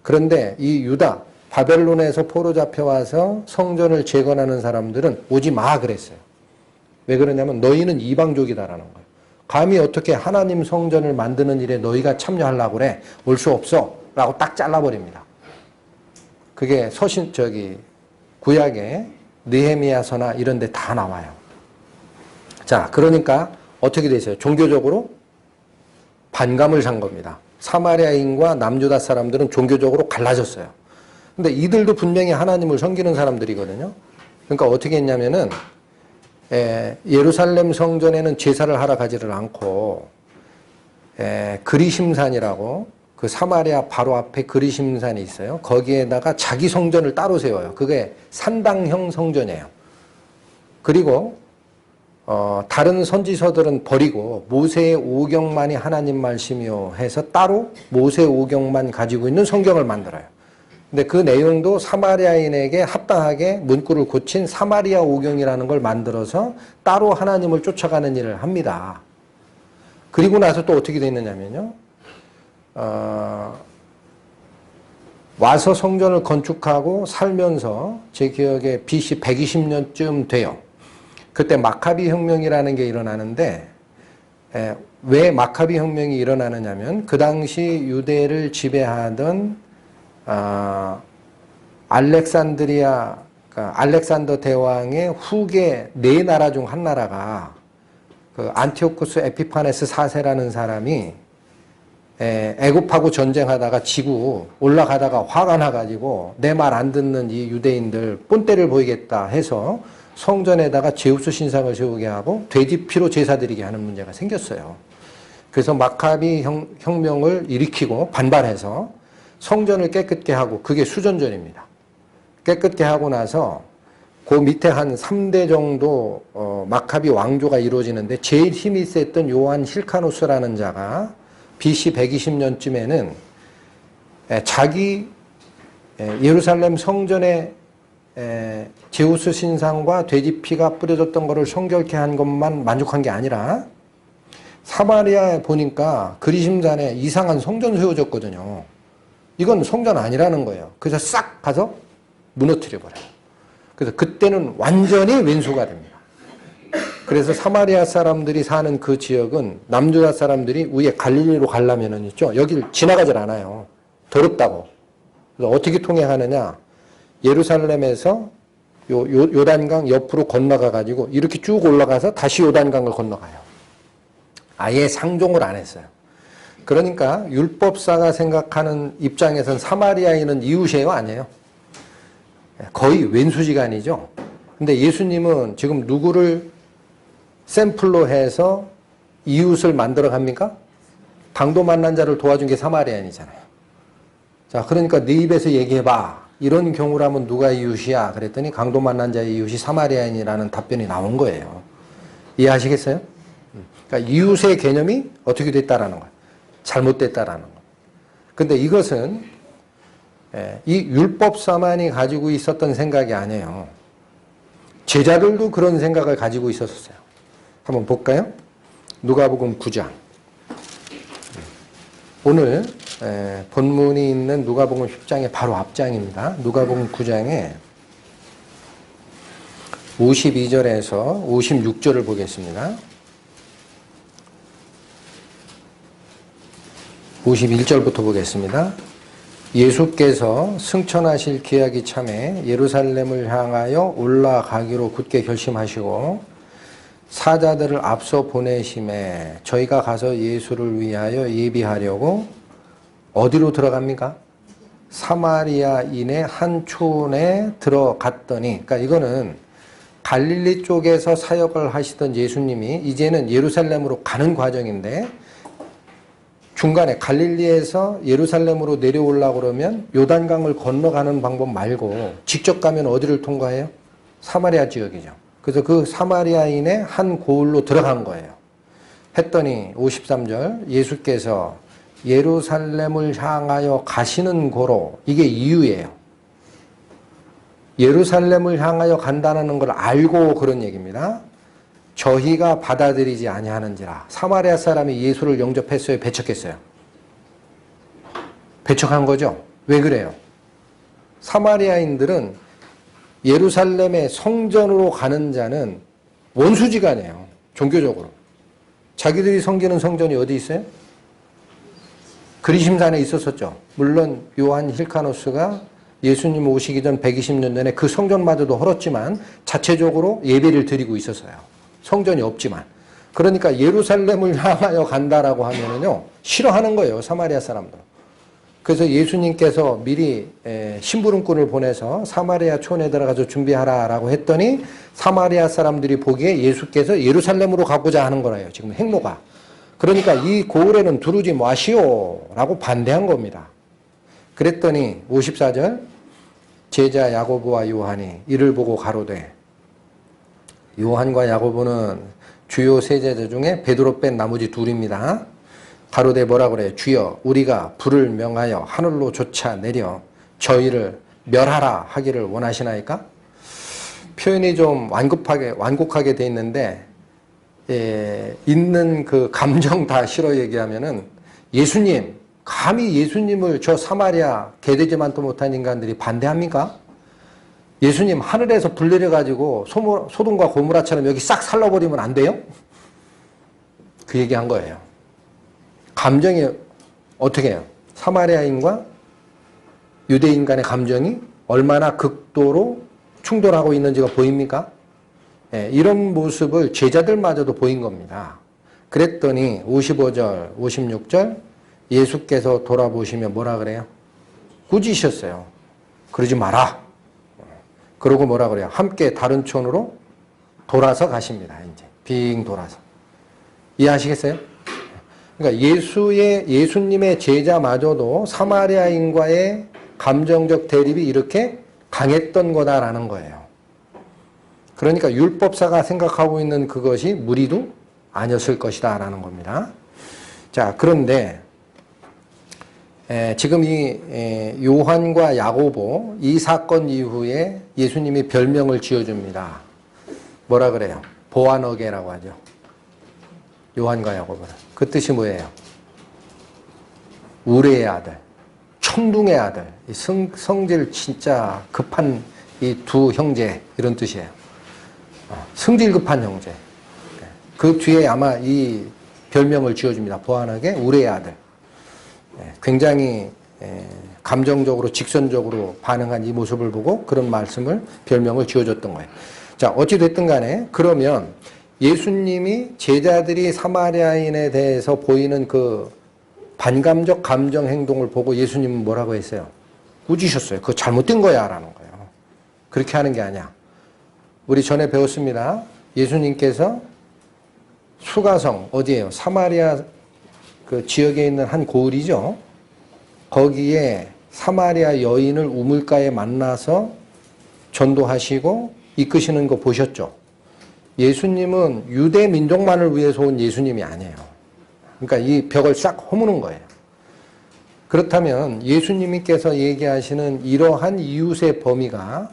그런데 이 유다, 바벨론에서 포로 잡혀와서 성전을 재건하는 사람들은 오지 마 그랬어요. 왜 그러냐면 너희는 이방족이다라는 거예요. 감히 어떻게 하나님 성전을 만드는 일에 너희가 참여하려고 그래? 올 수 없어. 라고 딱 잘라버립니다. 그게 구약에 느헤미야서나 이런 데 다 나와요. 자, 그러니까 어떻게 되세요? 종교적으로 반감을 산 겁니다. 사마리아인과 남유다 사람들은 종교적으로 갈라졌어요. 근데 이들도 분명히 하나님을 섬기는 사람들이거든요. 그러니까 어떻게 했냐면은 예루살렘 성전에는 제사를 하러 가지를 않고 그리심산이라고 그 사마리아 바로 앞에 그리심산이 있어요. 거기에다가 자기 성전을 따로 세워요. 그게 산당형 성전이에요. 그리고 다른 선지서들은 버리고 모세의 오경만이 하나님 말씀이요 해서 따로 모세 오경만 가지고 있는 성경을 만들어요. 근데 그 내용도 사마리아인에게 합당하게 문구를 고친 사마리아 오경이라는 걸 만들어서 따로 하나님을 쫓아가는 일을 합니다. 그리고 나서 또 어떻게 됐느냐면요. 와서 성전을 건축하고 살면서 제 기억에 BC 120년쯤 돼요. 그때 마카비 혁명이라는 게 일어나는데 왜 마카비 혁명이 일어나느냐면 그 당시 유대를 지배하던 알렉산드리아, 그러니까 알렉산더 대왕의 후계 네 나라 중 한 나라가 그 안티오쿠스 에피파네스 4세라는 사람이 애굽하고 전쟁하다가 지고 올라가다가 화가 나가지고 내 말 안 듣는 이 유대인들 본때를 보이겠다 해서 성전에다가 제우스 신상을 세우게 하고 돼지 피로 제사 드리게 하는 문제가 생겼어요. 그래서 마카비 혁명을 일으키고 반발해서 성전을 깨끗게 하고 그게 수전전입니다. 깨끗게 하고 나서 그 밑에 한 3대 정도 마카비 왕조가 이루어지는데 제일 힘이 셌던 요한 힐카노스라는 자가 BC 120년쯤에는 자기 예루살렘 성전에 제우스 신상과 돼지 피가 뿌려졌던 것을 성결케 한 것만 만족한 게 아니라 사마리아에 보니까 그리심산에 이상한 성전 세워졌거든요. 이건 성전 아니라는 거예요. 그래서 싹 가서 무너뜨려 버려요. 그래서 그때는 완전히 왼수가 됩니다. 그래서 사마리아 사람들이 사는 그 지역은 남유다 사람들이 위에 갈릴리로 가려면은 있죠. 여길 지나가질 않아요. 더럽다고. 그래서 어떻게 통행하느냐? 예루살렘에서 요단강 옆으로 건너가 가지고 이렇게 쭉 올라가서 다시 요단강을 건너가요. 아예 상종을 안 했어요. 그러니까 율법사가 생각하는 입장에선 사마리아인은 이웃이에요, 아니에요? 거의 왼수지간이죠. 근데 예수님은 지금 누구를 샘플로 해서 이웃을 만들어 갑니까? 강도 만난 자를 도와준 게 사마리아인이잖아요. 자, 그러니까 네 입에서 얘기해봐. 이런 경우라면 누가 이웃이야? 그랬더니 강도 만난 자의 이웃이 사마리아인이라는 답변이 나온 거예요. 이해하시겠어요? 그러니까 이웃의 개념이 어떻게 됐다라는 거예요. 잘못됐다라는 거. 근데 이것은 이 율법사만이 가지고 있었던 생각이 아니에요. 제자들도 그런 생각을 가지고 있었어요. 한번 볼까요? 누가복음 9장. 오늘 본문이 있는 누가복음 10장의 바로 앞장입니다. 누가복음 9장에 52절에서 56절을 보겠습니다. 51절부터 보겠습니다. 예수께서 승천하실 기약이 참에 예루살렘을 향하여 올라가기로 굳게 결심하시고 사자들을 앞서 보내심에 저희가 가서 예수를 위하여 예비하려고 어디로 들어갑니까? 사마리아인의 한 촌에 들어갔더니, 그러니까 이거는 갈릴리 쪽에서 사역을 하시던 예수님이 이제는 예루살렘으로 가는 과정인데 중간에 갈릴리에서 예루살렘으로 내려오려고 그러면 요단강을 건너가는 방법 말고 직접 가면 어디를 통과해요? 사마리아 지역이죠. 그래서 그 사마리아인의 한 고을로 들어간 거예요. 했더니 53절 예수께서 예루살렘을 향하여 가시는 고로, 이게 이유예요. 예루살렘을 향하여 간다는 걸 알고 그런 얘기입니다. 저희가 받아들이지 아니하는지라. 사마리아 사람이 예수를 영접했어요? 배척했어요? 배척한 거죠. 왜 그래요? 사마리아인들은 예루살렘의 성전으로 가는 자는 원수지간이에요. 종교적으로. 자기들이 섬기는 성전이 어디 있어요? 그리심산에 있었었죠. 물론 요한 힐카노스가 예수님 오시기 전 120년 전에 그 성전마저도 헐었지만 자체적으로 예배를 드리고 있었어요. 성전이 없지만. 그러니까 예루살렘을 향하여 간다라고 하면은요, 싫어하는 거예요, 사마리아 사람들. 그래서 예수님께서 미리 심부름꾼을 보내서 사마리아 촌에 들어가서 준비하라라고 했더니 사마리아 사람들이 보기에 예수께서 예루살렘으로 가고자 하는 거라요, 지금 행로가. 그러니까 이 고을에는 두르지 마시오라고 반대한 겁니다. 그랬더니 54절 제자 야고보와 요한이 이를 보고 가로되, 요한과 야고보는 주요 세 제자 중에 베드로 뺀 나머지 둘입니다. 가로되 뭐라 그래요? 주여 우리가 불을 명하여 하늘로 쫓아내려 저희를 멸하라 하기를 원하시나이까? 표현이 좀 완곡하게 돼 있는데 있는 그 감정 다 실어 얘기하면은 예수님, 감히 예수님을 저 사마리아 개되지만도 못한 인간들이 반대합니까? 예수님 하늘에서 불 내려가지고 소돔과 고모라처럼 여기 싹 살라버리면 안 돼요? 그 얘기한 거예요. 감정이 어떻게 해요? 사마리아인과 유대인 간의 감정이 얼마나 극도로 충돌하고 있는지가 보입니까? 이런 모습을 제자들마저도 보인 겁니다. 그랬더니 55절, 56절 예수께서 돌아보시며 뭐라 그래요? 꾸짖으셨어요. 그러지 마라. 그러고 뭐라 그래요? 함께 다른 촌으로 돌아서 가십니다. 이제 빙 돌아서. 이해하시겠어요? 그러니까 예수님의 제자마저도 사마리아인과의 감정적 대립이 이렇게 강했던 거다라는 거예요. 그러니까 율법사가 생각하고 있는 그것이 무리도 아니었을 것이다 라는 겁니다. 자, 그런데 지금 이 요한과 야고보 이 사건 이후에 예수님이 별명을 지어줍니다. 뭐라 그래요? 보아너게라고 하죠. 요한과 야고보는. 그 뜻이 뭐예요? 우레의 아들, 천둥의 아들, 성질 진짜 급한 이 두 형제, 이런 뜻이에요. 성질 급한 형제. 그 뒤에 아마 이 별명을 지어줍니다. 보아너게, 우레의 아들. 굉장히 감정적으로 직선적으로 반응한 이 모습을 보고 그런 별명을 지어줬던 거예요. 자, 어찌됐든 간에 그러면 예수님이 제자들이 사마리아인에 대해서 보이는 그 반감적 감정 행동을 보고 예수님은 뭐라고 했어요? 꾸짖으셨어요. 그거 잘못된 거야 라는 거예요. 그렇게 하는 게 아니야. 우리 전에 배웠습니다. 예수님께서 수가성, 어디예요? 사마리아 그 지역에 있는 한 고을이죠. 거기에 사마리아 여인을 우물가에 만나서 전도하시고 이끄시는 거 보셨죠? 예수님은 유대 민족만을 위해서 온 예수님이 아니에요. 그러니까 이 벽을 싹 허무는 거예요. 그렇다면 예수님께서 얘기하시는 이러한 이웃의 범위가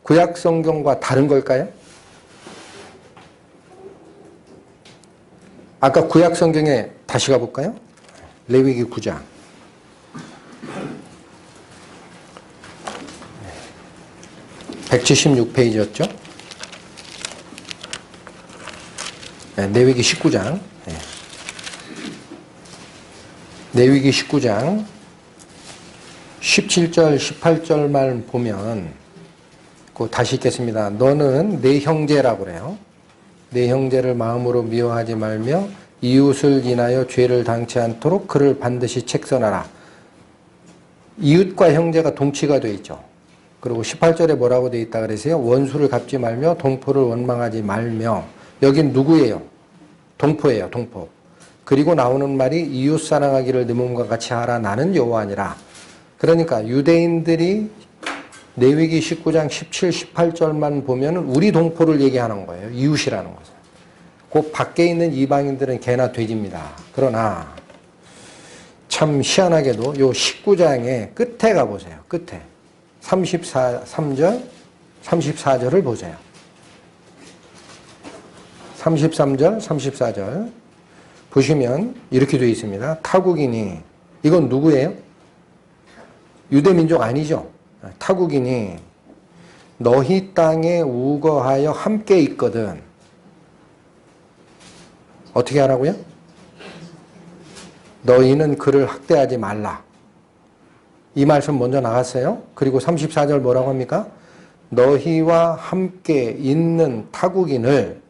구약 성경과 다른 걸까요? 아까 구약 성경에 다시 가볼까요? 레위기 9장. 176페이지였죠? 네, 내위기 19장. 네. 내위기 19장 17절, 18절 말 보면 다시 읽겠습니다. 너는 내 형제라고 그래요. 내 형제를 마음으로 미워하지 말며 이웃을 인하여 죄를 당치 않도록 그를 반드시 책선하라. 이웃과 형제가 동치가 되어 있죠. 그리고 18절에 뭐라고 되어 있다 그러세요? 원수를 갚지 말며 동포를 원망하지 말며. 여긴 누구예요? 동포예요. 동포. 그리고 나오는 말이 이웃 사랑하기를 내 몸과 같이 하라. 나는 여호와니라. 그러니까 유대인들이 레위기 19장 17, 18절만 보면 우리 동포를 얘기하는 거예요. 이웃이라는 것은. 그 밖에 있는 이방인들은 개나 돼지입니다. 그러나 참 희한하게도 요 19장의 끝에 가보세요. 끝에. 33절, 34절을 보세요. 33절, 34절 보시면 이렇게 되어 있습니다. 타국인이, 이건 누구예요? 유대민족 아니죠? 타국인이 너희 땅에 우거하여 함께 있거든. 어떻게 하라고요? 너희는 그를 학대하지 말라. 이 말씀 먼저 나갔어요. 그리고 34절 뭐라고 합니까? 너희와 함께 있는 타국인을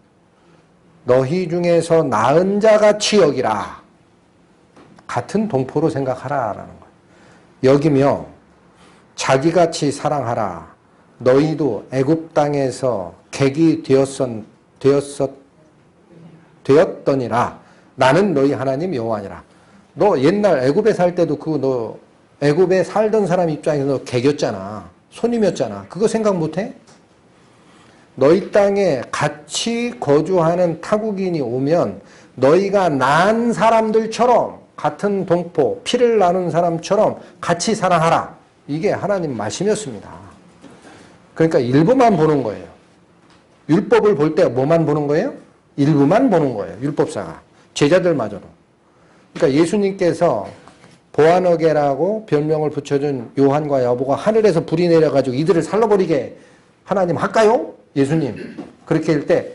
너희 중에서 나은 자같이 여기라. 같은 동포로 생각하라라는 거예요. 여기며 자기같이 사랑하라. 너희도 애굽 땅에서 객이 되었더니라. 나는 너희 하나님 여호와니라. 너 옛날 애굽에 살 때도 너 애굽에 살던 사람 입장에서 너 객이었잖아. 손님이었잖아. 그거 생각 못해? 너희 땅에 같이 거주하는 타국인이 오면 너희가 난 사람들처럼 같은 동포, 피를 나눈 사람처럼 같이 사랑하라. 이게 하나님 말씀이었습니다. 그러니까 일부만 보는 거예요. 율법을 볼 때 뭐만 보는 거예요? 일부만 보는 거예요. 율법사가. 제자들마저도. 그러니까 예수님께서 보아너게라고 별명을 붙여준 요한과 야고보가 하늘에서 불이 내려가지고 이들을 살라버리게 하나님 할까요? 예수님. 그렇게 할 때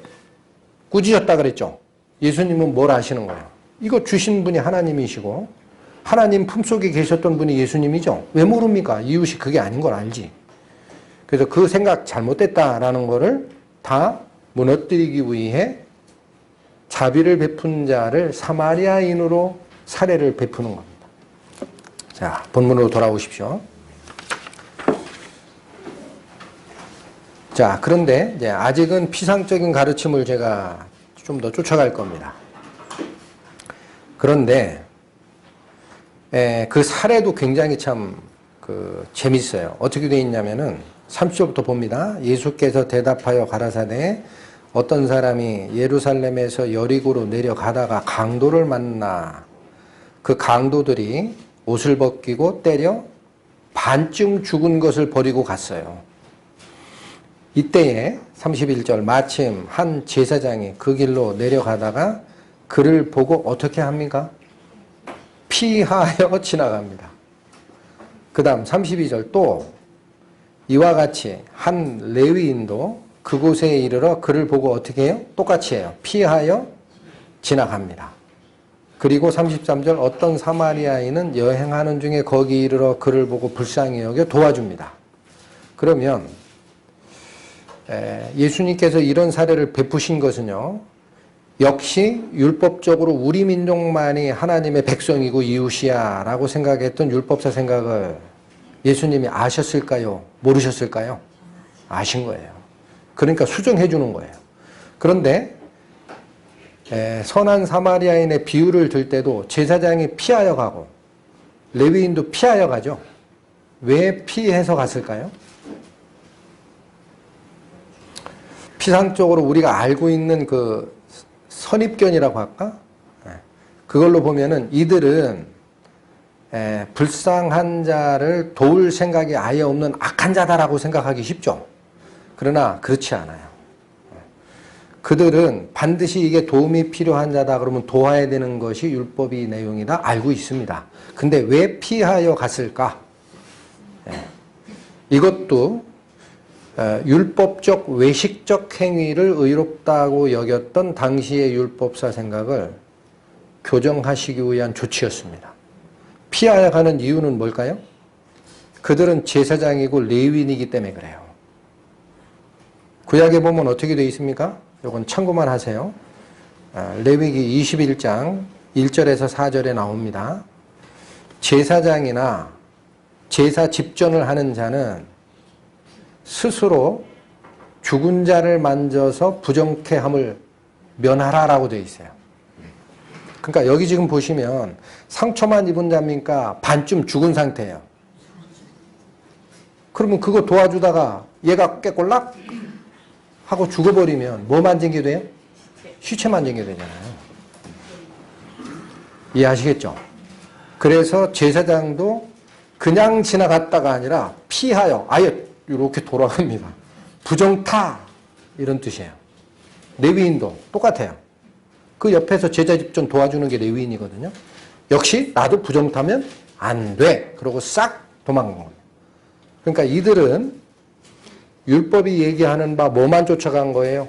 꾸짖었다 그랬죠. 예수님은 뭘 아시는 거예요? 이거 주신 분이 하나님이시고 하나님 품속에 계셨던 분이 예수님이죠. 왜 모릅니까? 이웃이 그게 아닌 걸 알지. 그래서 그 생각 잘못됐다라는 거를 다 무너뜨리기 위해 자비를 베푼 자를 사마리아인으로 사례를 베푸는 겁니다. 자, 본문으로 돌아오십시오. 자, 그런데 이제 아직은 피상적인 가르침을 제가 좀 더 쫓아갈 겁니다. 그런데 그 사례도 굉장히 참 재밌어요. 어떻게 되어 있냐면은 30절부터 봅니다. 예수께서 대답하여 가라사대 어떤 사람이 예루살렘에서 여리고로 내려가다가 강도를 만나 그 강도들이 옷을 벗기고 때려 반쯤 죽은 것을 버리고 갔어요. 이때에 31절 마침 한 제사장이 그 길로 내려가다가 그를 보고 어떻게 합니까? 피하여 지나갑니다. 그 다음 32절 또 이와 같이 한 레위인도 그곳에 이르러 그를 보고 어떻게 해요? 똑같이 해요. 피하여 지나갑니다. 그리고 33절 어떤 사마리아인은 여행하는 중에 거기 이르러 그를 보고 불쌍히 여겨 도와줍니다. 그러면 예수님께서 이런 사례를 베푸신 것은요. 역시 율법적으로 우리 민족만이 하나님의 백성이고 이웃이야 라고 생각했던 율법사 생각을 예수님이 아셨을까요? 모르셨을까요? 아신 거예요. 그러니까 수정해 주는 거예요. 그런데 선한 사마리아인의 비유를 들 때도 제사장이 피하여 가고 레위인도 피하여 가죠. 왜 피해서 갔을까요? 피상적으로 우리가 알고 있는 그 선입견이라고 할까? 그걸로 보면은 이들은 불쌍한 자를 도울 생각이 아예 없는 악한 자다라고 생각하기 쉽죠. 그러나 그렇지 않아요. 그들은 반드시 이게 도움이 필요한 자다 그러면 도와야 되는 것이 율법의 내용이다 알고 있습니다. 근데 왜 피하여 갔을까? 이것도 율법적 외식적 행위를 의롭다고 여겼던 당시의 율법사 생각을 교정하시기 위한 조치였습니다. 피하여 가는 이유는 뭘까요? 그들은 제사장이고 레위인이기 때문에 그래요. 구약에 보면 어떻게 되어 있습니까? 이건 참고만 하세요. 레위기 21장 1절에서 4절에 나옵니다. 제사장이나 제사 집전을 하는 자는 스스로 죽은 자를 만져서 부정케 함을 면하라라고 되어 있어요. 그러니까 여기 지금 보시면 상처만 입은 자입니까? 반쯤 죽은 상태예요. 그러면 그거 도와주다가 얘가 깨꼴락 하고 죽어버리면 뭐 만진 게 돼요? 시체 만진 게 되잖아요. 이해하시겠죠? 그래서 제사장도 그냥 지나갔다가 아니라 피하여 아예 이렇게 돌아갑니다. 부정타 이런 뜻이에요. 레위인도 똑같아요. 그 옆에서 제자 집전 도와주는 게 레위인이거든요. 역시 나도 부정타면 안 돼. 그러고 싹 도망간 겁니다. 그러니까 이들은 율법이 얘기하는 바 뭐만 쫓아간 거예요?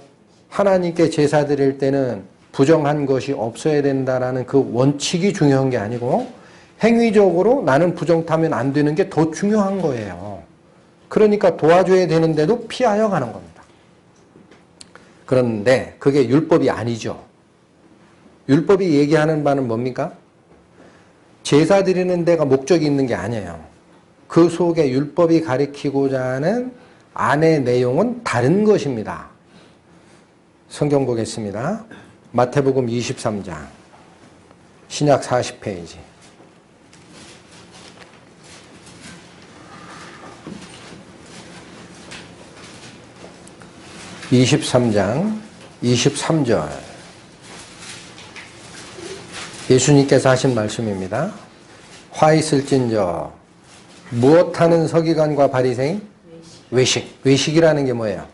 하나님께 제사 드릴 때는 부정한 것이 없어야 된다라는 그 원칙이 중요한 게 아니고 행위적으로 나는 부정타면 안 되는 게 더 중요한 거예요. 그러니까 도와줘야 되는데도 피하여 가는 겁니다. 그런데 그게 율법이 아니죠. 율법이 얘기하는 바는 뭡니까? 제사 드리는 데가 목적이 있는 게 아니에요. 그 속에 율법이 가리키고자 하는 안의 내용은 다른 것입니다. 성경 보겠습니다. 마태복음 23장 신약 40페이지 23장 23절 예수님께서 하신 말씀입니다. 화 있을진저 무엇하는 서기관과 바리새인? 외식이라는 게 뭐예요?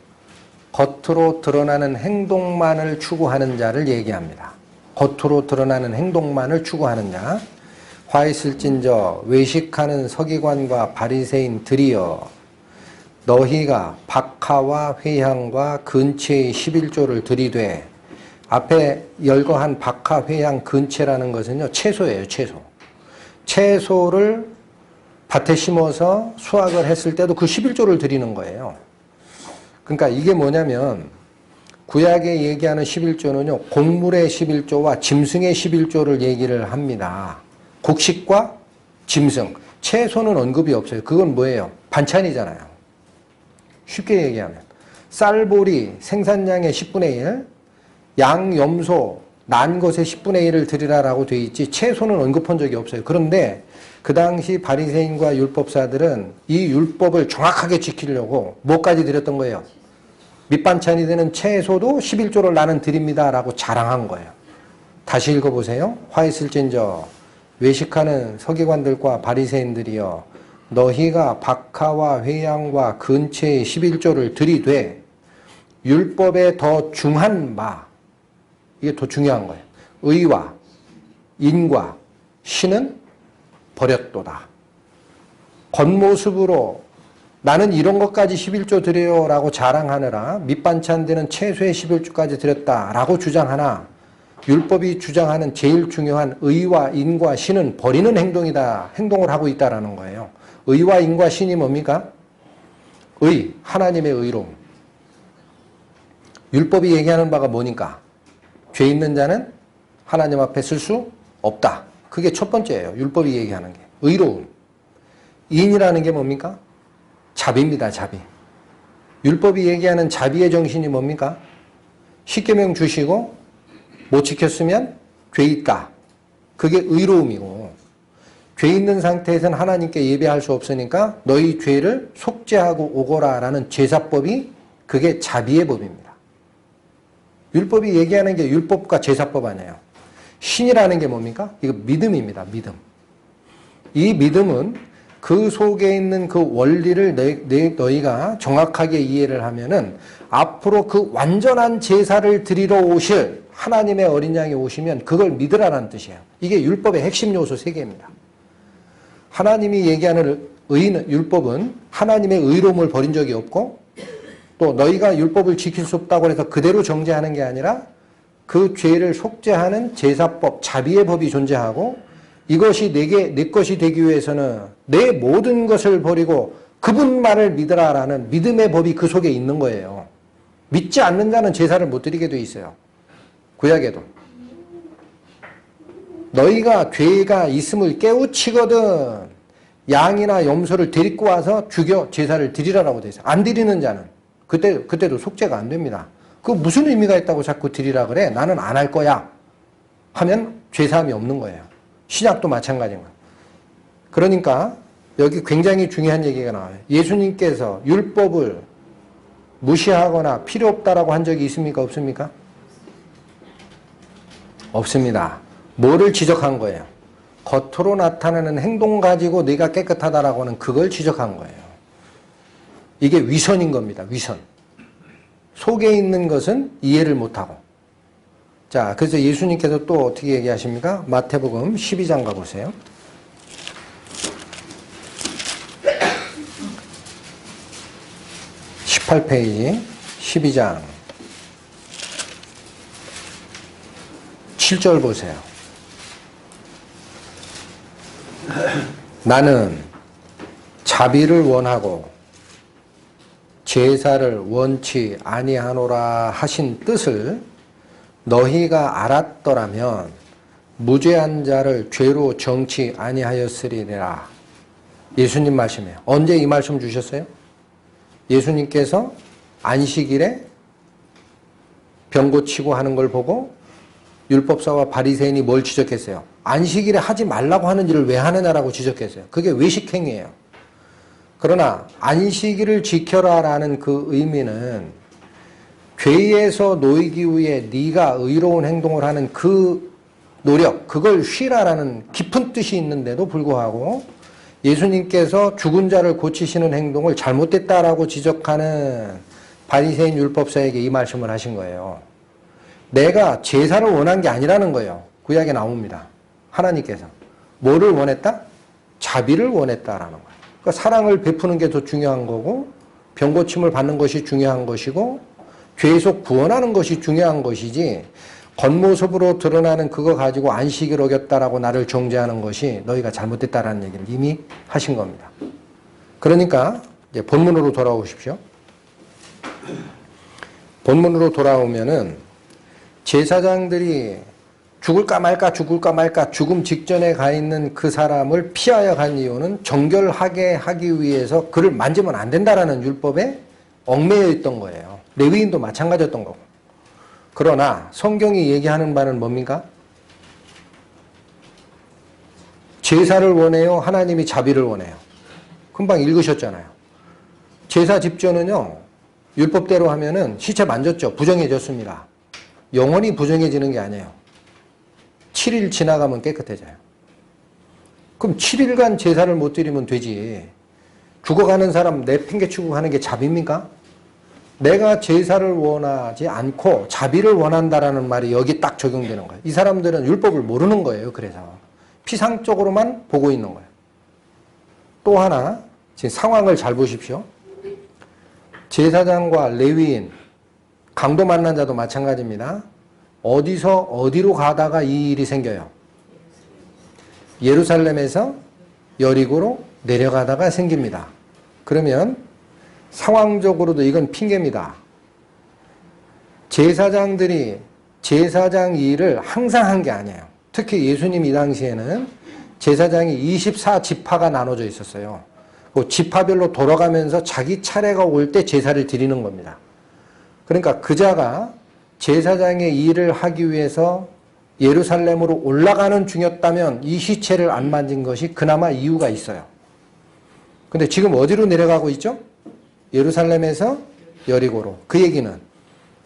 겉으로 드러나는 행동만을 추구하는 자를 얘기합니다. 겉으로 드러나는 행동만을 추구하는 자. 화 있을진저 외식하는 서기관과 바리새인들이여 너희가 박하와 회향과 근체의 11조를 들이되 앞에 열거한 박하, 회향, 근체라는 것은요 채소예요. 채소를 밭에 심어서 수확을 했을 때도 그 11조를 드리는 거예요. 그러니까 이게 뭐냐면 구약에 얘기하는 11조는요 곡물의 11조와 짐승의 11조를 얘기를 합니다. 곡식과 짐승, 채소는 언급이 없어요. 그건 뭐예요? 반찬이잖아요. 쉽게 얘기하면 쌀보리 생산량의 10분의 1, 양, 염소, 난 것의 10분의 1을 드리라라고 되어 있지 채소는 언급한 적이 없어요. 그런데 그 당시 바리새인과 율법사들은 이 율법을 정확하게 지키려고 뭐까지 드렸던 거예요? 밑반찬이 되는 채소도 11조를 나는 드립니다라고 자랑한 거예요. 다시 읽어보세요. 화 있을진저 외식하는 서기관들과 바리새인들이여 너희가 박하와 회향과 근체의 11조를 들이되 율법에 더 중한 바 이게 더 중요한 거예요. 의와 인과 신은 버렸도다. 겉모습으로 나는 이런 것까지 11조 드려요라고 자랑하느라 밑반찬 되는 채소의 11조까지 드렸다라고 주장하나 율법이 주장하는 제일 중요한 의와 인과 신은 버리는 행동을 하고 있다라는 거예요. 의와 인과 신이 뭡니까? 의, 하나님의 의로움. 율법이 얘기하는 바가 뭐니까? 죄 있는 자는 하나님 앞에 쓸 수 없다. 그게 첫 번째예요. 율법이 얘기하는 게. 의로움. 인이라는 게 뭡니까? 자비입니다. 자비. 율법이 얘기하는 자비의 정신이 뭡니까? 십계명 주시고 못 지켰으면 죄 있다. 그게 의로움이고 죄 있는 상태에서는 하나님께 예배할 수 없으니까 너희 죄를 속죄하고 오거라라는 제사법이 그게 자비의 법입니다. 율법이 얘기하는 게 율법과 제사법 아니에요. 신이라는 게 뭡니까? 이거 믿음입니다. 믿음. 이 믿음은 그 속에 있는 그 원리를 너희가 정확하게 이해를 하면은 앞으로 그 완전한 제사를 드리러 오실 하나님의 어린 양이 오시면 그걸 믿으라는 뜻이에요. 이게 율법의 핵심 요소 3개입니다. 하나님이 얘기하는 율법은 하나님의 의로움을 버린 적이 없고 또 너희가 율법을 지킬 수 없다고 해서 그대로 정죄하는 게 아니라 그 죄를 속죄하는 제사법, 자비의 법이 존재하고 이것이 내 것이 되기 위해서는 내 모든 것을 버리고 그분 말을 믿으라라는 믿음의 법이 그 속에 있는 거예요. 믿지 않는 자는 제사를 못 드리게 돼 있어요. 구약에도. 너희가 죄가 있음을 깨우치거든 양이나 염소를 데리고 와서 죽여 제사를 드리라라고 돼 있어요. 안 드리는 자는 그때도 속죄가 안 됩니다. 그 무슨 의미가 있다고 자꾸 드리라 그래? 나는 안 할 거야. 하면 죄사함이 없는 거예요. 신약도 마찬가지인 거예요. 그러니까 여기 굉장히 중요한 얘기가 나와요. 예수님께서 율법을 무시하거나 필요 없다라고 한 적이 있습니까? 없습니까? 없습니다. 뭐를 지적한 거예요? 겉으로 나타나는 행동 가지고 네가 깨끗하다라고 하는 그걸 지적한 거예요. 이게 위선인 겁니다. 위선. 속에 있는 것은 이해를 못하고. 자, 그래서 예수님께서 또 어떻게 얘기하십니까? 마태복음 12장 가보세요. 18페이지 12장 7절 보세요. 나는 자비를 원하고 제사를 원치 아니하노라 하신 뜻을 너희가 알았더라면 무죄한 자를 죄로 정치 아니하였으리라. 예수님 말씀이에요. 언제 이 말씀 주셨어요? 예수님께서 안식일에 병 고치고 하는 걸 보고 율법사와 바리새인이 뭘 지적했어요? 안식일에 하지 말라고 하는 일을 왜 하느냐라고 지적했어요. 그게 외식행위예요. 그러나 안식일을 지켜라라는 그 의미는 죄에서 놓이기 위해 네가 의로운 행동을 하는 그 노력, 그걸 쉬라라는 깊은 뜻이 있는데도 불구하고 예수님께서 죽은 자를 고치시는 행동을 잘못됐다라고 지적하는 바리새인 율법사에게 이 말씀을 하신 거예요. 내가 제사를 원한 게 아니라는 거예요. 구약에 나옵니다. 하나님께서. 뭐를 원했다? 자비를 원했다라는 거예요. 그러니까 사랑을 베푸는 게 더 중요한 거고 병고침을 받는 것이 중요한 것이고 죄속 구원하는 것이 중요한 것이지 겉모습으로 드러나는 그거 가지고 안식일 어겼다라고 나를 정죄하는 것이 너희가 잘못됐다라는 얘기를 이미 하신 겁니다. 그러니까 이제 본문으로 돌아오십시오. 본문으로 돌아오면은 제사장들이 죽을까 말까 죽음 직전에 가 있는 그 사람을 피하여 간 이유는 정결하게 하기 위해서 그를 만지면 안 된다라는 율법에 얽매여 있던 거예요. 레위인도 마찬가지였던 거고. 그러나 성경이 얘기하는 바는 뭡니까? 제사를 원해요? 하나님이 자비를 원해요? 금방 읽으셨잖아요. 제사 집전은요, 율법대로 하면은 시체 만졌죠. 부정해졌습니다. 영원히 부정해지는 게 아니에요. 7일 지나가면 깨끗해져요. 그럼 7일간 제사를 못 드리면 되지. 죽어가는 사람 내팽개치고 하는 게 자비입니까? 내가 제사를 원하지 않고 자비를 원한다라는 말이 여기 딱 적용되는 거예요. 이 사람들은 율법을 모르는 거예요. 그래서 피상적으로만 보고 있는 거예요. 또 하나 지금 상황을 잘 보십시오. 제사장과 레위인, 강도 만난 자도 마찬가지입니다. 어디서 어디로 가다가 이 일이 생겨요? 예루살렘에서 여리고로 내려가다가 생깁니다. 그러면 상황적으로도 이건 핑계입니다. 제사장들이 제사장 일을 항상 한 게 아니에요. 특히 예수님 이 당시에는 제사장이 24지파가 나눠져 있었어요. 그 지파별로 돌아가면서 자기 차례가 올 때 제사를 드리는 겁니다. 그러니까 그자가 제사장의 일을 하기 위해서 예루살렘으로 올라가는 중이었다면 이 시체를 안 만진 것이 그나마 이유가 있어요. 근데 지금 어디로 내려가고 있죠? 예루살렘에서 여리고로. 그 얘기는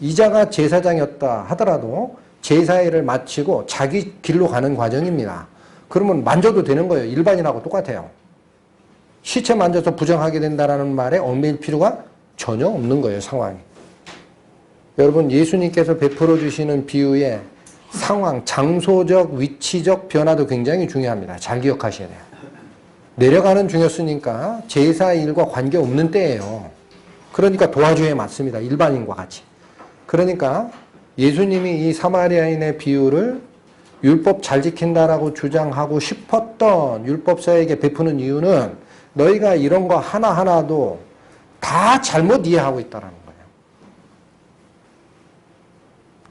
이자가 제사장이었다 하더라도 제사일을 마치고 자기 길로 가는 과정입니다. 그러면 만져도 되는 거예요. 일반인하고 똑같아요. 시체 만져서 부정하게 된다는 말에 얽매일 필요가 전혀 없는 거예요. 상황이. 여러분 예수님께서 베풀어 주시는 비유의 상황, 장소적, 위치적 변화도 굉장히 중요합니다. 잘 기억하셔야 돼요. 내려가는 중이었으니까 제사일과 관계없는 때예요. 그러니까 도와줘야 맞습니다. 일반인과 같이. 그러니까 예수님이 이 사마리아인의 비유를 율법 잘 지킨다라고 주장하고 싶었던 율법사에게 베푸는 이유는 너희가 이런 거 하나하나도 다 잘못 이해하고 있다는 거예요.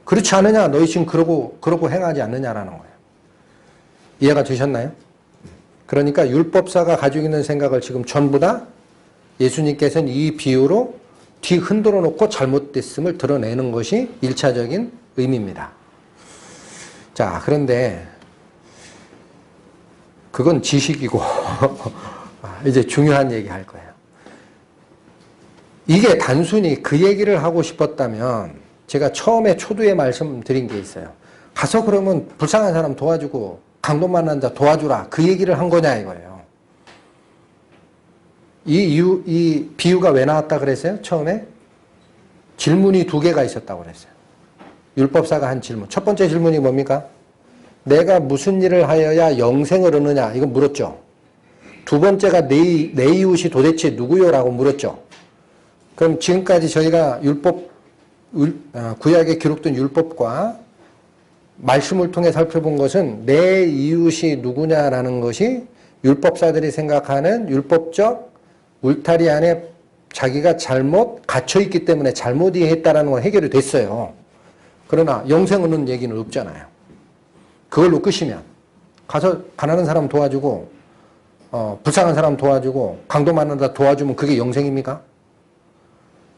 그렇지 않느냐? 너희 지금 그러고 행하지 않느냐라는 거예요. 이해가 되셨나요? 그러니까 율법사가 가지고 있는 생각을 지금 전부 다 예수님께서는 이 비유로 뒤 흔들어 놓고 잘못됐음을 드러내는 것이 1차적인 의미입니다. 자, 그런데 그건 지식이고 이제 중요한 얘기 할 거예요. 이게 단순히 그 얘기를 하고 싶었다면 제가 처음에 초두에 말씀드린 게 있어요. 가서 그러면 불쌍한 사람 도와주고 강도 만난 자 도와주라. 그 얘기를 한 거냐 이거예요. 이 비유가 왜 나왔다 그랬어요? 처음에 질문이 2개가 있었다고 그랬어요. 율법사가 한 질문. 첫 번째 질문이 뭡니까? 내가 무슨 일을 하여야 영생을 얻느냐? 이거 물었죠. 두 번째가 내 이웃이 도대체 누구요? 라고 물었죠. 그럼 지금까지 저희가 구약에 기록된 율법과 말씀을 통해 살펴본 것은 내 이웃이 누구냐라는 것이 율법사들이 생각하는 율법적 울타리 안에 자기가 잘못 갇혀있기 때문에 잘못 이해했다라는 건 해결이 됐어요. 그러나 영생 얻는 얘기는 없잖아요. 그걸로 끝이면 가서 가난한 사람 도와주고 불쌍한 사람 도와주고 강도 만난다 도와주면 그게 영생입니까?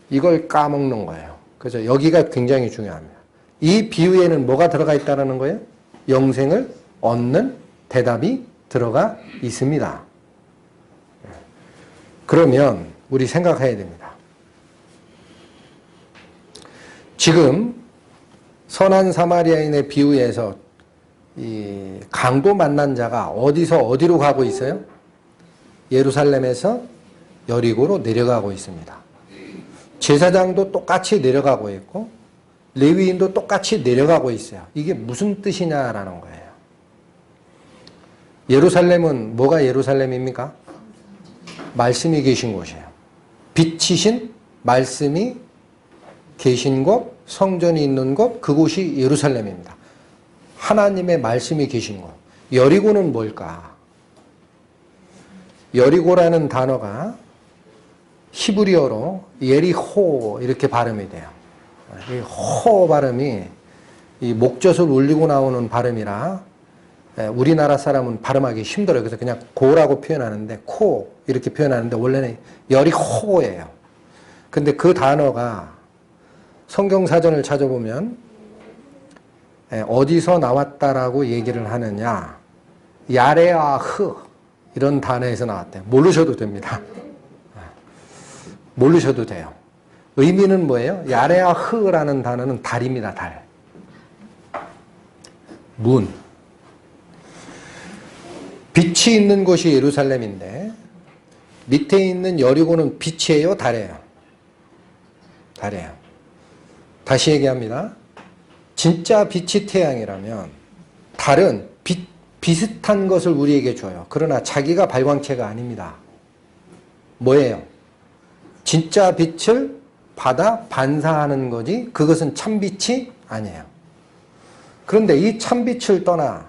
이걸 까먹는 거예요. 그래서 여기가 굉장히 중요합니다. 이 비유에는 뭐가 들어가 있다는 거예요? 영생을 얻는 대답이 들어가 있습니다. 그러면 우리 생각해야 됩니다. 지금 선한 사마리아인의 비유에서 이 강도 만난 자가 어디서 어디로 가고 있어요? 예루살렘에서 여리고로 내려가고 있습니다. 제사장도 똑같이 내려가고 있고 레위인도 똑같이 내려가고 있어요. 이게 무슨 뜻이냐라는 거예요. 예루살렘은 뭐가 예루살렘입니까? 말씀이 계신 곳이에요. 빛이신 말씀이 계신 곳, 성전이 있는 곳, 그곳이 예루살렘입니다. 하나님의 말씀이 계신 곳. 여리고는 뭘까? 여리고라는 단어가 히브리어로 예리호 이렇게 발음이 돼요. 이 호 발음이 이 목젖을 울리고 나오는 발음이라 우리나라 사람은 발음하기 힘들어요. 그래서 그냥 고라고 표현하는데 코 이렇게 표현하는데 원래는 여리호예요. 근데 그 단어가 성경사전을 찾아보면 어디서 나왔다라고 얘기를 하느냐, 야레아흐 이런 단어에서 나왔대요. 모르셔도 됩니다. 모르셔도 돼요. 의미는 뭐예요? 야레아흐라는 단어는 달입니다. 달. 문. 빛이 있는 곳이 예루살렘인데 밑에 있는 여리고는 빛이에요? 달이에요? 달이에요. 다시 얘기합니다. 진짜 빛이 태양이라면 달은 비슷한 것을 우리에게 줘요. 그러나 자기가 발광체가 아닙니다. 뭐예요? 진짜 빛을 받아 반사하는 거지 그것은 참빛이 아니에요. 그런데 이 참빛을 떠나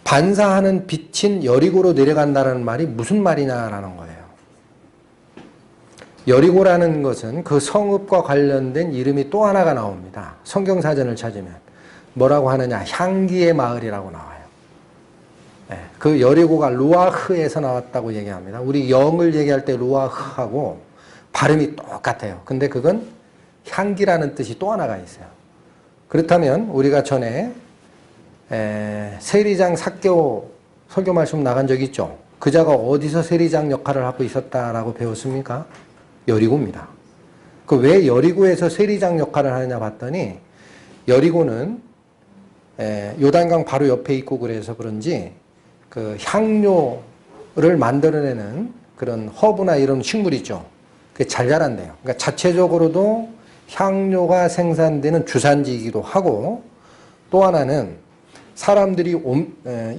반사하는 빛인 여리고로 내려간다는 말이 무슨 말이냐라는 거예요. 여리고라는 것은 그 성읍과 관련된 이름이 또 하나가 나옵니다. 성경사전을 찾으면 뭐라고 하느냐, 향기의 마을이라고 나와요. 그 여리고가 루아흐에서 나왔다고 얘기합니다. 우리 영을 얘기할 때 루아흐하고 발음이 똑같아요. 근데 그건 향기라는 뜻이 또 하나가 있어요. 그렇다면 우리가 전에 세리장 삭개오 설교 말씀 나간 적 있죠? 그자가 어디서 세리장 역할을 하고 있었다라고 배웠습니까? 여리고입니다. 그 왜 여리고에서 세리장 역할을 하느냐 봤더니 여리고는 요단강 바로 옆에 있고 그래서 그런지 그 향료를 만들어내는 그런 허브나 이런 식물이 있죠. 그게 잘 자란대요. 그러니까 자체적으로도 향료가 생산되는 주산지이기도 하고 또 하나는 사람들이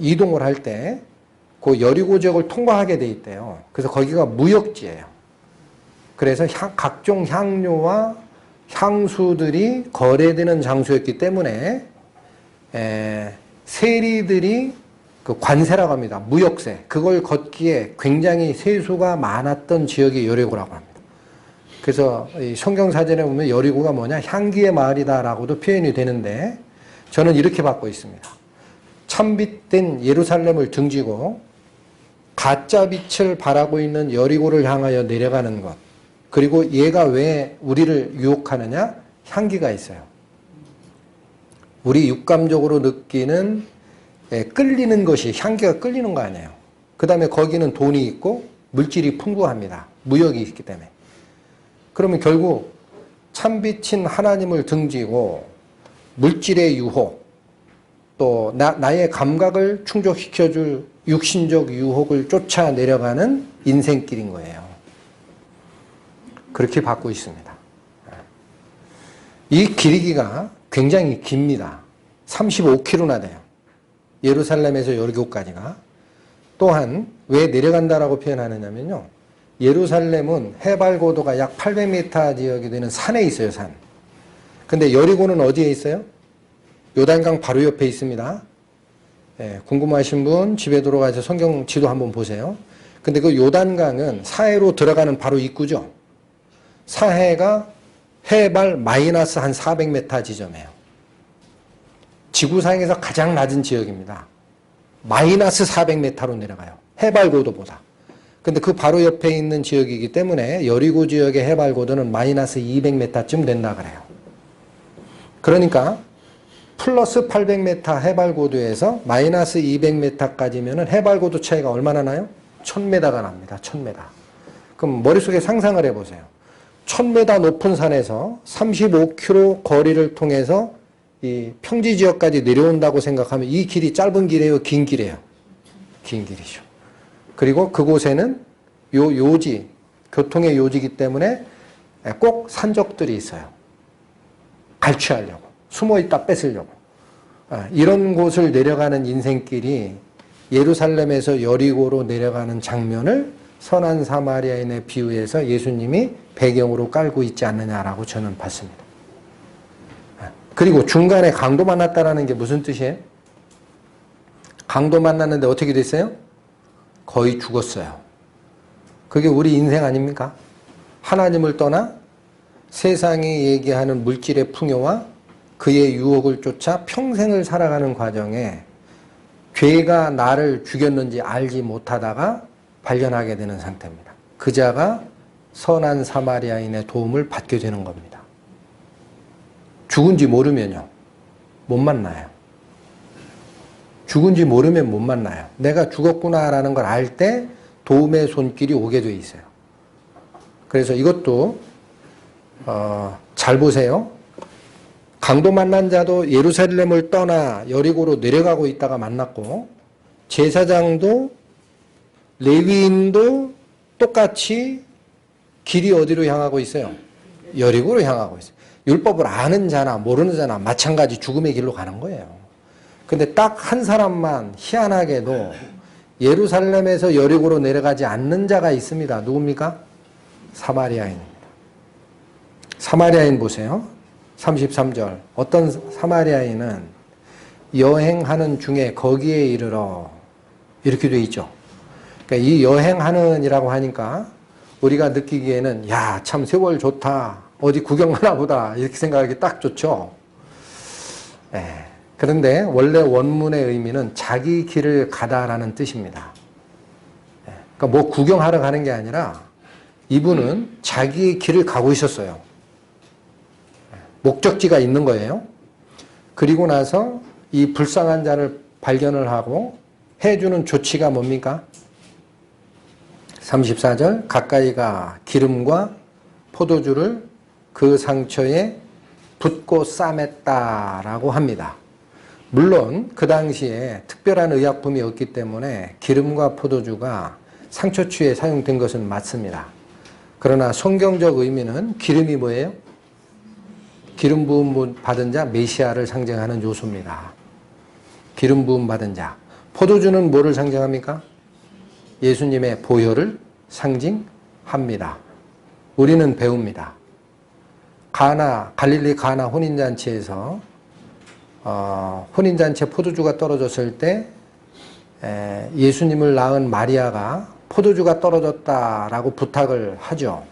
이동을 할 때 그 여리고 지역을 통과하게 돼 있대요. 그래서 거기가 무역지예요. 그래서 각종 향료와 향수들이 거래되는 장소였기 때문에 세리들이 그 관세라고 합니다. 무역세. 그걸 걷기에 굉장히 세수가 많았던 지역이 여리고라고 합니다. 그래서 성경사전에 보면 여리고가 뭐냐? 향기의 마을이다라고도 표현이 되는데 저는 이렇게 받고 있습니다. 참빛된 예루살렘을 등지고 가짜 빛을 발하고 있는 여리고를 향하여 내려가는 것. 그리고 얘가 왜 우리를 유혹하느냐? 향기가 있어요. 우리 육감적으로 느끼는 끌리는 것이 향기가 끌리는 거 아니에요. 그 다음에 거기는 돈이 있고 물질이 풍부합니다. 무역이 있기 때문에. 그러면 결국 참빛인 하나님을 등지고 물질의 유혹, 또 나의 감각을 충족시켜줄 육신적 유혹을 쫓아 내려가는 인생길인 거예요. 그렇게 받고 있습니다. 이 길이가 굉장히 깁니다. 35km나 돼요. 예루살렘에서 여리고까지가. 또한 왜 내려간다라고 표현하느냐면요. 예루살렘은 해발 고도가 약 800m 지역이 되는 산에 있어요, 산. 근데 여리고는 어디에 있어요? 요단강 바로 옆에 있습니다. 궁금하신 분 집에 들어가서 성경 지도 한번 보세요. 근데 그 요단강은 사해로 들어가는 바로 입구죠. 사해가 해발 마이너스 한 400m 지점이에요. 지구상에서 가장 낮은 지역입니다. 마이너스 400m로 내려가요. 해발 고도보다. 근데 그 바로 옆에 있는 지역이기 때문에 여리고 지역의 해발 고도는 마이너스 200m쯤 된다 그래요. 그러니까 플러스 800m 해발 고도에서 마이너스 200m까지면 해발 고도 차이가 얼마나 나요? 1000m가 납니다. 1000m. 그럼 머릿속에 상상을 해보세요. 1000m 높은 산에서 35km 거리를 통해서 이 평지 지역까지 내려온다고 생각하면 이 길이 짧은 길이에요? 긴 길이에요? 긴 길이죠. 그리고 그곳에는 요지, 교통의 요지이기 때문에 꼭 산적들이 있어요. 갈취하려고, 숨어있다 뺏으려고. 이런 곳을 내려가는 인생길이 예루살렘에서 여리고로 내려가는 장면을 선한 사마리아인의 비유에서 예수님이 배경으로 깔고 있지 않느냐라고 저는 봤습니다. 그리고 중간에 강도 만났다라는 게 무슨 뜻이에요? 강도 만났는데 어떻게 됐어요? 거의 죽었어요. 그게 우리 인생 아닙니까? 하나님을 떠나 세상이 얘기하는 물질의 풍요와 그의 유혹을 쫓아 평생을 살아가는 과정에 죄가 나를 죽였는지 알지 못하다가 발견하게 되는 상태입니다. 그 자가 선한 사마리아인의 도움을 받게 되는 겁니다. 죽은지 모르면요, 못 만나요. 죽은지 모르면 못 만나요. 내가 죽었구나라는 걸 알 때 도움의 손길이 오게 돼 있어요. 그래서 이것도 잘 보세요. 강도 만난 자도 예루살렘을 떠나 여리고로 내려가고 있다가 만났고, 제사장도 레위인도 똑같이 길이 어디로 향하고 있어요? 여리고로 향하고 있어요. 율법을 아는 자나 모르는 자나 마찬가지 죽음의 길로 가는 거예요. 근데 딱 한 사람만 희한하게도 예루살렘에서 여리고로 내려가지 않는 자가 있습니다. 누굽니까? 사마리아인입니다. 사마리아인 보세요. 33절. 어떤 사마리아인은 여행하는 중에 거기에 이르러, 이렇게 돼 있죠. 그러니까 이 여행하는이라고 하니까 우리가 느끼기에는 야, 참 세월 좋다, 어디 구경 가나 보다, 이렇게 생각하기 딱 좋죠. 그런데 원래 원문의 의미는 자기 길을 가다라는 뜻입니다. 그러니까 뭐 구경하러 가는 게 아니라 이분은 자기 길을 가고 있었어요. 목적지가 있는 거예요. 그리고 나서 이 불쌍한 자를 발견을 하고 해주는 조치가 뭡니까? 34절, 가까이가 기름과 포도주를 그 상처에 붓고 싸맸다라고 합니다. 물론 그 당시에 특별한 의약품이 없기 때문에 기름과 포도주가 상처치유에 사용된 것은 맞습니다. 그러나 성경적 의미는 기름이 뭐예요? 기름 부음 받은 자, 메시아를 상징하는 요소입니다. 기름 부음 받은 자. 포도주는 뭐를 상징합니까? 예수님의 보혈을 상징합니다. 우리는 배웁니다. 갈릴리 가나 혼인잔치에서 혼인잔치에 포도주가 떨어졌을 때 예수님을 낳은 마리아가 포도주가 떨어졌다라고 부탁을 하죠.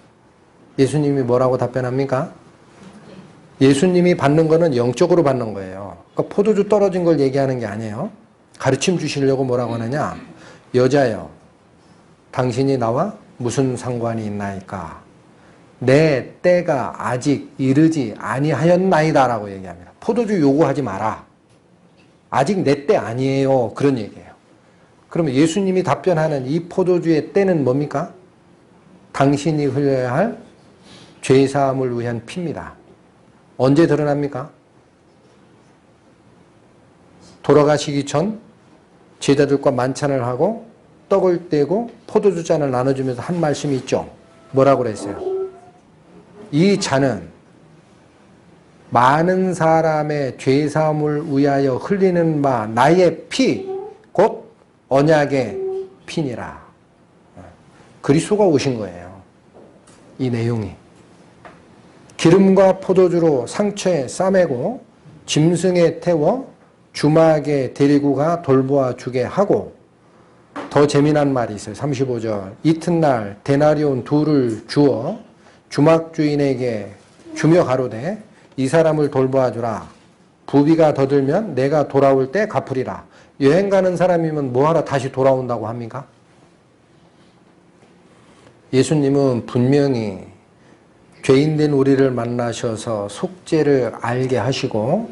예수님이 뭐라고 답변합니까? 예수님이 받는 거는 영적으로 받는 거예요. 그러니까 포도주 떨어진 걸 얘기하는 게 아니에요. 가르침 주시려고 뭐라고 하느냐? 여자여, 당신이 나와 무슨 상관이 있나이까? 내 때가 아직 이르지 아니하였나이다 라고 얘기합니다. 포도주 요구하지 마라. 아직 내 때 아니에요. 그런 얘기예요. 그러면 예수님이 답변하는 이 포도주의 때는 뭡니까? 당신이 흘려야 할 죄사함을 위한 피입니다. 언제 드러납니까? 돌아가시기 전 제자들과 만찬을 하고 떡을 떼고 포도주 잔을 나눠주면서 한 말씀이 있죠. 뭐라고 그랬어요? 이 잔은 많은 사람의 죄사함을 위하여 흘리는 바 나의 피, 곧 언약의 피니라. 그리스도가 오신 거예요. 이 내용이. 기름과 포도주로 상처에 싸매고 짐승에 태워 주막에 데리고 가 돌보아 주게 하고, 더 재미난 말이 있어요. 35절. 이튿날 데나리온 둘을 주어 주막 주인에게 주며 가로되 이 사람을 돌보아 주라. 부비가 더 들면 내가 돌아올 때 갚으리라. 여행 가는 사람이면 뭐하러 다시 돌아온다고 합니까? 예수님은 분명히 죄인된 우리를 만나셔서 속죄를 알게 하시고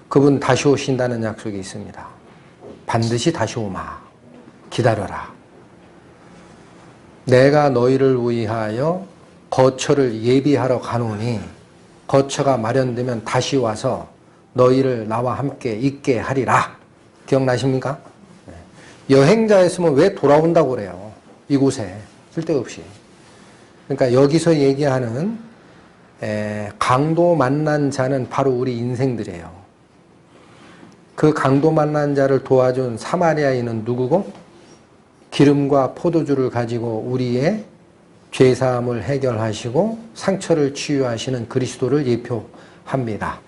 그분 다시 오신다는 약속이 있습니다. 반드시 다시 오마. 기다려라. 내가 너희를 위하여 거처를 예비하러 가노니 거처가 마련되면 다시 와서 너희를 나와 함께 있게 하리라. 기억나십니까? 여행자였으면 왜 돌아온다고 그래요? 이곳에 쓸데없이. 그러니까 여기서 얘기하는 강도 만난 자는 바로 우리 인생들이에요. 그 강도 만난 자를 도와준 사마리아인은 누구고? 기름과 포도주를 가지고 우리의 죄사함을 해결하시고 상처를 치유하시는 그리스도를 예표합니다.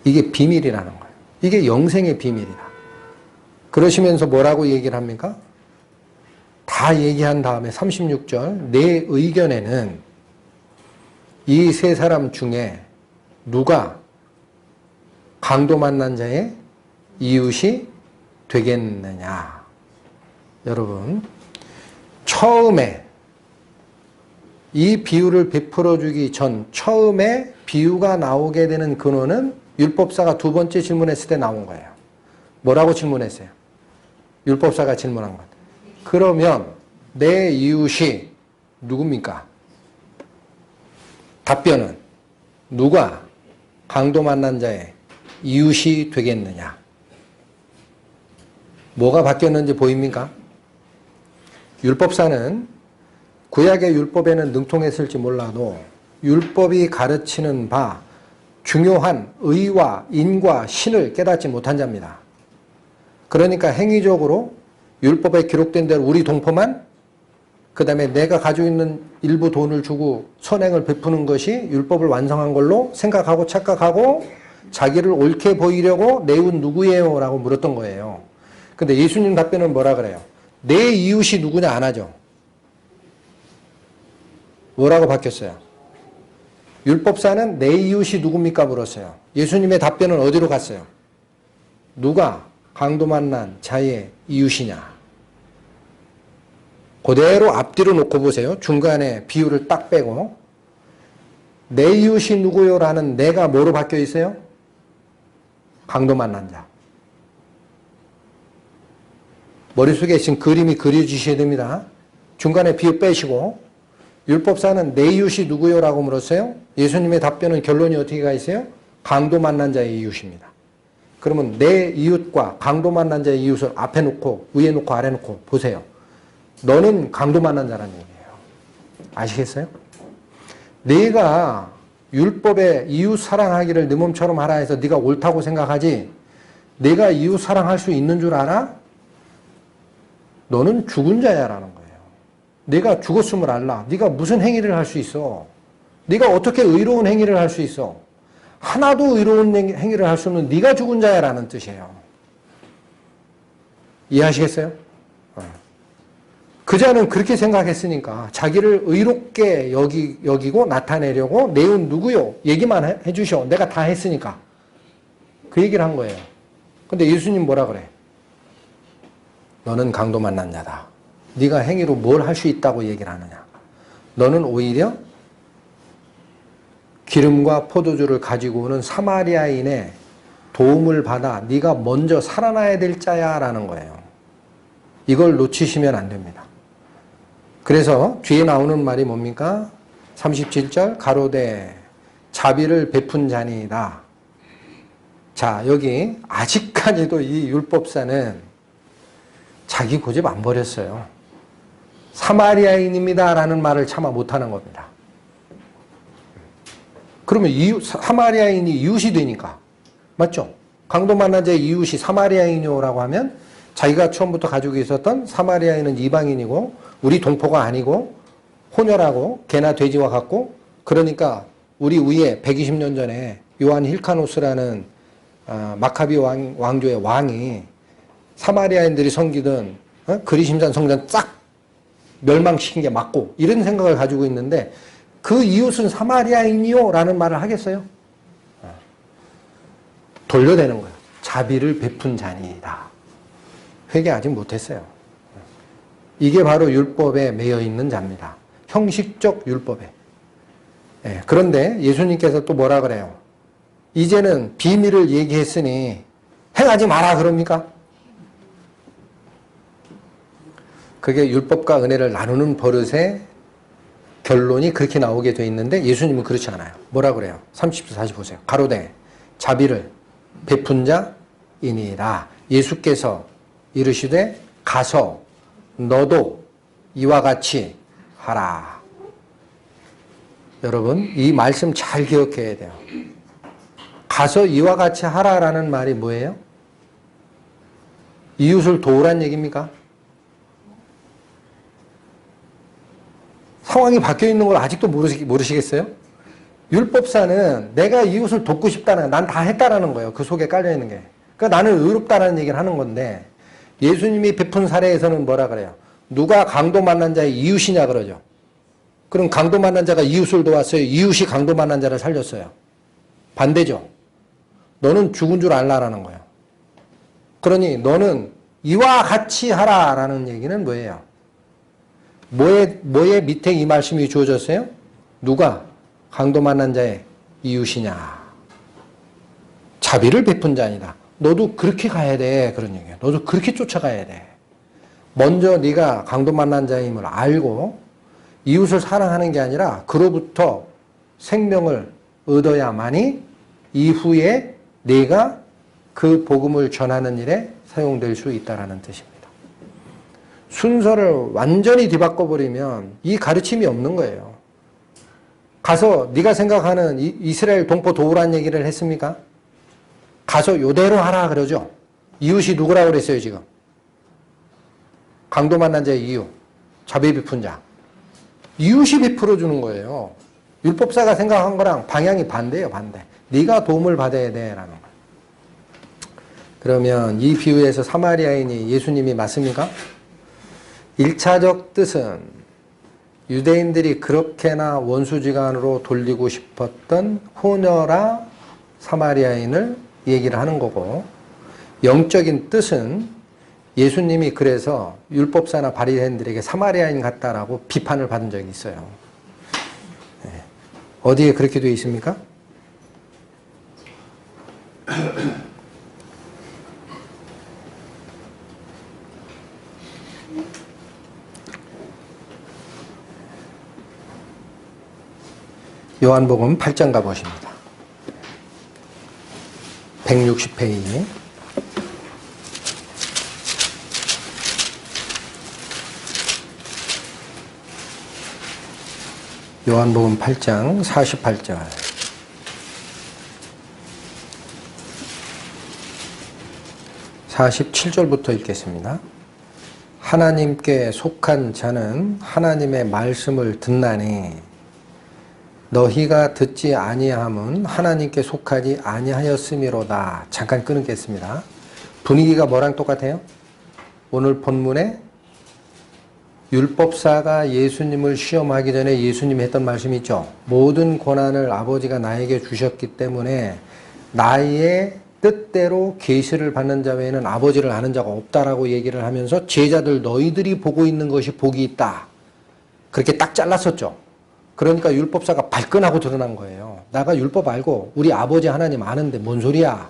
이게 비밀이라는 거예요. 이게 영생의 비밀이다. 그러시면서 뭐라고 얘기를 합니까? 다 얘기한 다음에 36절, 내 의견에는 이 세 사람 중에 누가 강도 만난 자의 이웃이 되겠느냐. 여러분, 처음에 이 비유를 베풀어 주기 전 처음에 비유가 나오게 되는 근원은 율법사가 두 번째 질문했을 때 나온 거예요. 뭐라고 질문했어요? 율법사가 질문한 것. 그러면 내 이웃이 누굽니까? 답변은 누가 강도 만난 자의 이웃이 되겠느냐? 뭐가 바뀌었는지 보입니까? 율법사는 구약의 율법에는 능통했을지 몰라도 율법이 가르치는 바 중요한 의와 인과 신을 깨닫지 못한 자입니다. 그러니까 행위적으로 율법에 기록된 대로 우리 동포만, 그 다음에 내가 가지고 있는 일부 돈을 주고 선행을 베푸는 것이 율법을 완성한 걸로 생각하고 착각하고 자기를 옳게 보이려고 내 이웃 누구예요? 라고 물었던 거예요. 근데 예수님 답변은 뭐라 그래요? 내 이웃이 누구냐 안 하죠. 뭐라고 바뀌었어요? 율법사는 내 이웃이 누굽니까? 물었어요. 예수님의 답변은 어디로 갔어요? 누가 강도 만난 자의 이웃이냐? 그대로 앞뒤로 놓고 보세요. 중간에 비유를 딱 빼고. 내 이웃이 누구요? 라는 내가 뭐로 바뀌어 있어요? 강도 만난 자. 머릿속에 지금 그림이 그려지셔야 됩니다. 중간에 비유 빼시고. 율법사는 내 이웃이 누구요? 라고 물었어요. 예수님의 답변은 결론이 어떻게 가 있어요? 강도 만난 자의 이웃입니다. 그러면 내 이웃과 강도 만난 자의 이웃을 앞에 놓고 위에 놓고 아래 놓고 보세요. 너는 강도 만난 자라는 얘기예요. 아시겠어요? 네가 율법에 이웃 사랑하기를 네 몸처럼 하라 해서 네가 옳다고 생각하지, 네가 이웃 사랑할 수 있는 줄 알아? 너는 죽은 자야라는 거예요. 네가 죽었음을 알라. 네가 무슨 행위를 할 수 있어? 네가 어떻게 의로운 행위를 할 수 있어? 하나도 의로운 행위를 할 수 없는 네가 죽은 자야 라는 뜻이에요. 이해하시겠어요? 그 자는 그렇게 생각했으니까 자기를 의롭게 여기고 나타내려고 내온 누구요? 얘기만 해주셔. 내가 다 했으니까. 그 얘기를 한 거예요. 근데 예수님 뭐라 그래? 너는 강도 만난 자다. 네가 행위로 뭘 할 수 있다고 얘기를 하느냐. 너는 오히려 기름과 포도주를 가지고 오는 사마리아인의 도움을 받아 네가 먼저 살아나야 될 자야 라는 거예요. 이걸 놓치시면 안 됩니다. 그래서 뒤에 나오는 말이 뭡니까? 37절 가로되 자비를 베푼 자니이다. 자, 여기 아직까지도 이 율법사는 자기 고집 안 버렸어요. 사마리아인입니다 라는 말을 차마 못하는 겁니다. 그러면 사마리아인이 이웃이 되니까 맞죠? 강도 만난 자의 이웃이 사마리아인이라고 하면 자기가 처음부터 가지고 있었던 사마리아인은 이방인이고 우리 동포가 아니고 혼혈하고 개나 돼지와 같고 그러니까 우리 위에 120년 전에 요한 힐카노스라는 마카비 왕조의 왕이 사마리아인들이 섬기던 그리심산 성전 싹 멸망시킨 게 맞고 이런 생각을 가지고 있는데 그 이웃은 사마리아인이요 라는 말을 하겠어요? 돌려대는 거예요. 자비를 베푼 자니이다. 회개 아직 못했어요. 이게 바로 율법에 매여 있는 자입니다. 형식적 율법에. 그런데 예수님께서 또 뭐라 그래요? 이제는 비밀을 얘기했으니 행하지 마라 그럽니까? 그게 율법과 은혜를 나누는 버릇의 결론이 그렇게 나오게 돼 있는데 예수님은 그렇지 않아요. 뭐라 그래요? 30절 다시 보세요. 가로되 자비를 베푼 자이니라. 예수께서 이르시되 가서 너도 이와 같이 하라. 여러분 이 말씀 잘 기억해야 돼요. 가서 이와 같이 하라라는 말이 뭐예요? 이웃을 도우란 얘기입니까? 상황이 바뀌어 있는 걸 아직도 모르시겠어요? 율법사는 내가 이웃을 돕고 싶다는, 난 다 했다라는 거예요. 그 속에 깔려있는 게. 그러니까 나는 의롭다라는 얘기를 하는 건데 예수님이 베푼 사례에서는 뭐라 그래요? 누가 강도 만난 자의 이웃이냐 그러죠. 그럼 강도 만난 자가 이웃을 도왔어요? 이웃이 강도 만난 자를 살렸어요? 반대죠. 너는 죽은 줄 알라라는 거예요. 그러니 너는 이와 같이 하라라는 얘기는 뭐예요? 뭐에 밑에 이 말씀이 주어졌어요? 누가 강도 만난 자의 이웃이냐. 자비를 베푼 자니다. 너도 그렇게 가야 돼. 그런 얘기예요. 너도 그렇게 쫓아가야 돼. 먼저 네가 강도 만난 자임을 알고 이웃을 사랑하는 게 아니라 그로부터 생명을 얻어야만이 이후에 네가 그 복음을 전하는 일에 사용될 수 있다는 뜻입니다. 순서를 완전히 뒤바꿔버리면 이 가르침이 없는 거예요. 가서 네가 생각하는 이스라엘 동포 도우란 얘기를 했습니까? 가서 요대로 하라 그러죠. 이웃이 누구라고 그랬어요 지금? 강도 만난 자의 이웃, 자비 베푼 자. 이웃이 베풀어 주는 거예요. 율법사가 생각한 거랑 방향이 반대예요. 반대. 네가 도움을 받아야 돼라는 거예요. 그러면 이 비유에서 사마리아인이 예수님이 맞습니까? 1차적 뜻은 유대인들이 그렇게나 원수지간으로 돌리고 싶었던 호녀라 사마리아인을 얘기를 하는 거고, 영적인 뜻은 예수님이 그래서 율법사나 바리새인들에게 사마리아인 같다라고 비판을 받은 적이 있어요. 어디에 그렇게 되어 있습니까? 요한복음 8장 가보십니다. 160페이지. 요한복음 8장 48절. (47절부터) 읽겠습니다. 하나님께 속한 자는 하나님의 말씀을 듣나니 너희가 듣지 아니함은 하나님께 속하지 아니하였음이로다. 잠깐 끊겠습니다. 분위기가 뭐랑 똑같아요? 오늘 본문에 율법사가 예수님을 시험하기 전에 예수님이 했던 말씀이 있죠. 모든 권한을 아버지가 나에게 주셨기 때문에 나의 뜻대로 계시를 받는 자 외에는 아버지를 아는 자가 없다라고 얘기를 하면서 제자들 너희들이 보고 있는 것이 복이 있다. 그렇게 딱 잘랐었죠. 그러니까 율법사가 발끈하고 드러난 거예요. 나가 율법 알고 우리 아버지 하나님 아는데 뭔 소리야.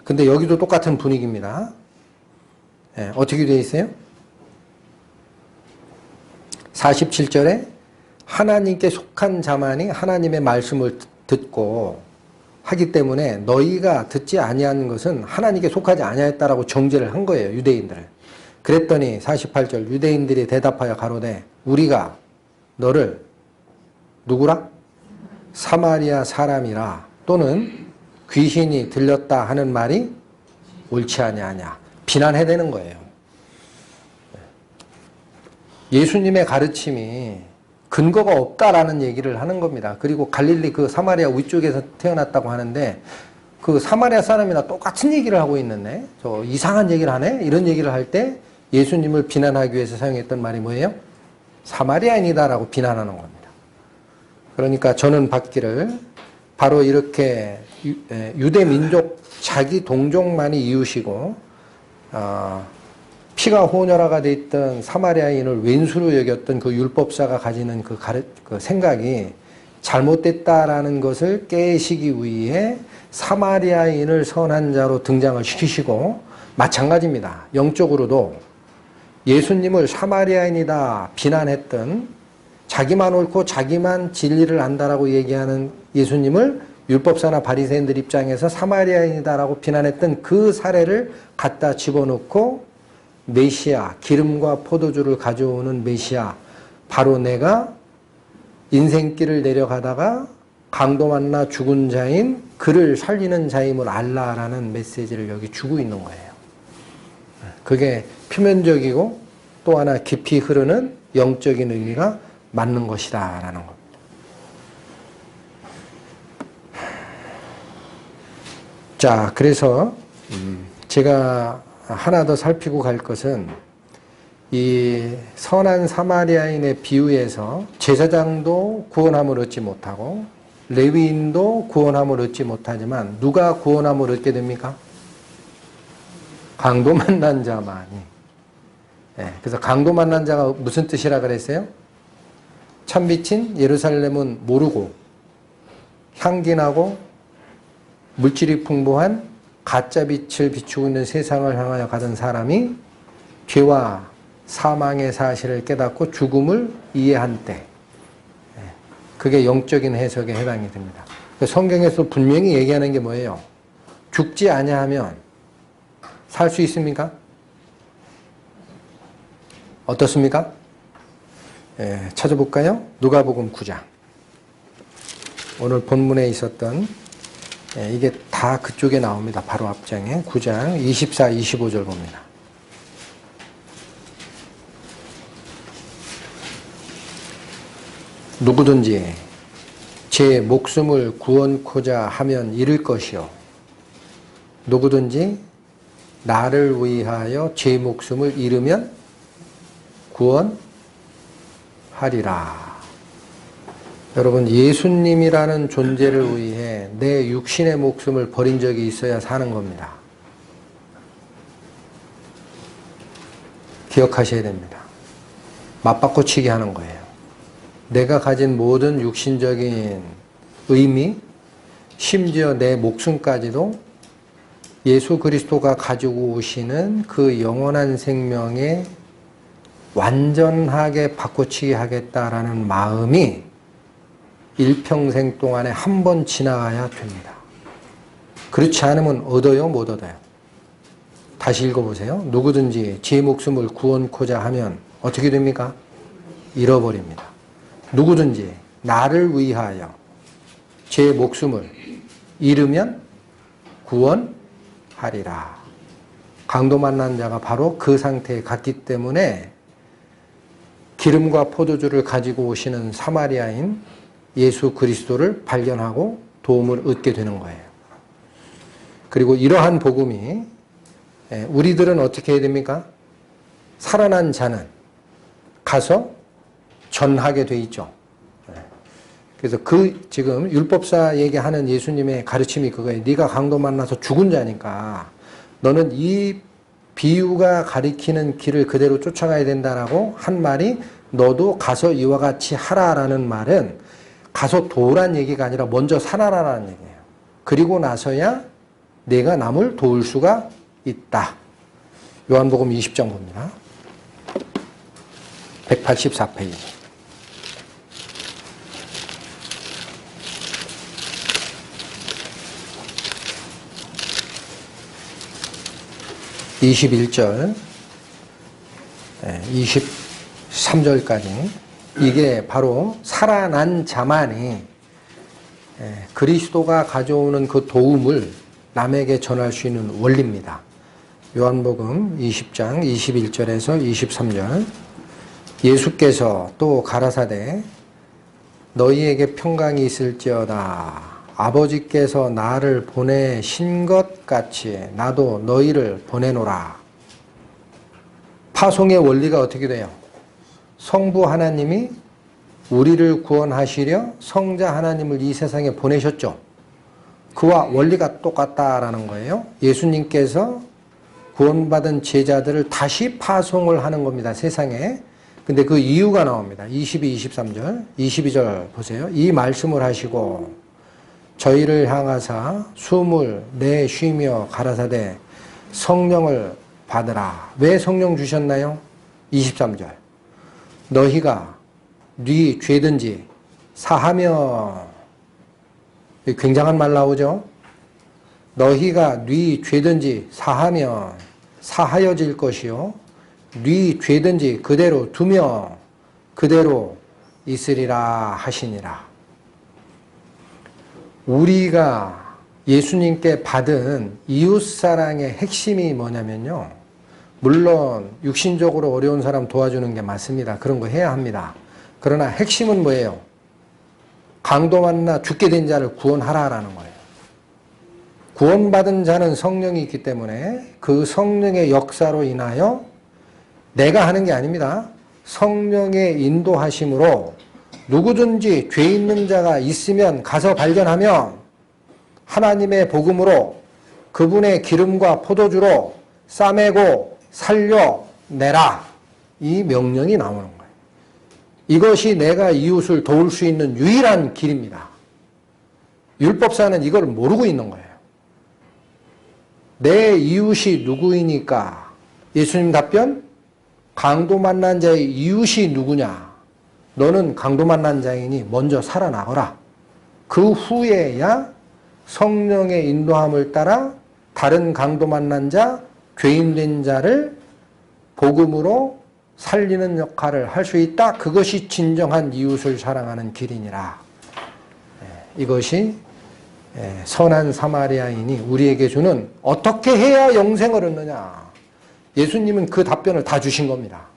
근데 여기도 똑같은 분위기입니다. 네, 어떻게 되어 있어요? 47절에 하나님께 속한 자만이 하나님의 말씀을 듣고 하기 때문에 너희가 듣지 아니하는 것은 하나님께 속하지 아니하였다라고 정죄를 한 거예요. 유대인들을. 그랬더니 48절 유대인들이 대답하여 가로되 우리가 너를 누구라? 사마리아 사람이라 또는 귀신이 들렸다 하는 말이 옳지 아니하냐. 비난해대는 거예요. 예수님의 가르침이 근거가 없다라는 얘기를 하는 겁니다. 그리고 갈릴리 그 사마리아 위쪽에서 태어났다고 하는데 그 사마리아 사람이나 똑같은 얘기를 하고 있는데 저 이상한 얘기를 하네? 이런 얘기를 할 때 예수님을 비난하기 위해서 사용했던 말이 뭐예요? 사마리아인이다라고 비난하는 겁니다. 그러니까 저는 받기를 바로 이렇게 유대 민족 자기 동족만이 이웃이고 피가 혼혈화가 돼 있던 사마리아인을 왼수로 여겼던 그 율법사가 가지는 그 생각이 잘못됐다라는 것을 깨시기 위해 사마리아인을 선한 자로 등장을 시키시고 마찬가지입니다. 영적으로도 예수님을 사마리아인이다 비난했던 자기만 옳고 자기만 진리를 안다라고 얘기하는 예수님을 율법사나 바리새인들 입장에서 사마리아인이다라고 비난했던 그 사례를 갖다 집어넣고 메시아, 기름과 포도주를 가져오는 메시아, 바로 내가 인생길을 내려가다가 강도 만나 죽은 자인 그를 살리는 자임을 알라라는 메시지를 여기 주고 있는 거예요. 그게 표면적이고 또 하나 깊이 흐르는 영적인 의미가 맞는 것이다 라는 겁니다. 자, 그래서 제가 하나 더 살피고 갈 것은 이 선한 사마리아인의 비유에서 제사장도 구원함을 얻지 못하고 레위인도 구원함을 얻지 못하지만 누가 구원함을 얻게 됩니까? 강도 만난 자만이. 네, 그래서 강도 만난 자가 무슨 뜻이라 그랬어요? 참빛인 예루살렘은 모르고 향기나고 물질이 풍부한 가짜 빛을 비추고 있는 세상을 향하여 가던 사람이 죄와 사망의 사실을 깨닫고 죽음을 이해한 때, 그게 영적인 해석에 해당이 됩니다. 성경에서 분명히 얘기하는 게 뭐예요? 죽지 아니하면 살 수 있습니까? 어떻습니까? 찾아볼까요? 누가복음 9장. 오늘 본문에 있었던 이게 다 그쪽에 나옵니다. 바로 앞장에 9장 24, 25절 봅니다. 누구든지 제 목숨을 구원코자 하면 잃을 것이요 누구든지 나를 위하여 제 목숨을 잃으면 구원하리라. 여러분, 예수님이라는 존재를 위해 내 육신의 목숨을 버린 적이 있어야 사는 겁니다. 기억하셔야 됩니다. 맞바꿔치기 하는 거예요. 내가 가진 모든 육신적인 의미, 심지어 내 목숨까지도 예수 그리스도가 가지고 오시는 그 영원한 생명에 완전하게 바꿔치기 하겠다라는 마음이 일평생 동안에 한 번 지나가야 됩니다. 그렇지 않으면 얻어요, 못 얻어요? 다시 읽어보세요. 누구든지 제 목숨을 구원코자 하면 어떻게 됩니까? 잃어버립니다. 누구든지 나를 위하여 제 목숨을 잃으면 구원하리라. 강도 만난 자가 바로 그 상태에 갔기 때문에 기름과 포도주를 가지고 오시는 사마리아인 예수 그리스도를 발견하고 도움을 얻게 되는 거예요. 그리고 이러한 복음이 우리들은 어떻게 해야 됩니까? 살아난 자는 가서 전하게 돼 있죠. 그래서 지금 율법사 얘기하는 예수님의 가르침이 그거예요. 네가 강도 만나서 죽은 자니까 너는 이 비유가 가리키는 길을 그대로 쫓아가야 된다라고 한 말이 너도 가서 이와 같이 하라라는 말은 가서 도우란 얘기가 아니라 먼저 살아라라는 얘기예요. 그리고 나서야 내가 남을 도울 수가 있다. 요한복음 20장 봅니다. 184페이지. (21절) 23절까지 이게 바로 살아난 자만이 그리스도가 가져오는 그 도움을 남에게 전할 수 있는 원리입니다. 요한복음 20장 21절에서 23절 예수께서 또 가라사대 너희에게 평강이 있을지어다. 아버지께서 나를 보내신 것 같이 나도 너희를 보내노라. 파송의 원리가 어떻게 돼요? 성부 하나님이 우리를 구원하시려 성자 하나님을 이 세상에 보내셨죠. 그와 원리가 똑같다라는 거예요. 예수님께서 구원받은 제자들을 다시 파송을 하는 겁니다. 세상에. 근데 그 이유가 나옵니다. 22, 23절, 22절 보세요. 이 말씀을 하시고 저희를 향하사 숨을 내쉬며 가라사대 성령을 받으라. 왜 성령 주셨나요? 23절. 너희가 네 죄든지 사하며, 굉장한 말 나오죠? 너희가 네 죄든지 사하며 사하여질 것이요 네 죄든지 그대로 두며 그대로 있으리라 하시니라. 우리가 예수님께 받은 이웃사랑의 핵심이 뭐냐면요. 물론 육신적으로 어려운 사람 도와주는 게 맞습니다. 그런 거 해야 합니다. 그러나 핵심은 뭐예요? 강도 만나 죽게 된 자를 구원하라라는 거예요. 구원받은 자는 성령이 있기 때문에 그 성령의 역사로 인하여 내가 하는 게 아닙니다. 성령의 인도하심으로 누구든지 죄 있는 자가 있으면 가서 발견하면 하나님의 복음으로 그분의 기름과 포도주로 싸매고 살려내라. 이 명령이 나오는 거예요. 이것이 내가 이웃을 도울 수 있는 유일한 길입니다. 율법사는 이걸 모르고 있는 거예요. 내 이웃이 누구이니까? 예수님 답변? 강도 만난 자의 이웃이 누구냐? 너는 강도 만난 자이니 먼저 살아나거라. 그 후에야 성령의 인도함을 따라 다른 강도 만난 자, 죄인된 자를 복음으로 살리는 역할을 할 수 있다. 그것이 진정한 이웃을 사랑하는 길이니라. 이것이 선한 사마리아인이 우리에게 주는 어떻게 해야 영생을 얻느냐. 예수님은 그 답변을 다 주신 겁니다.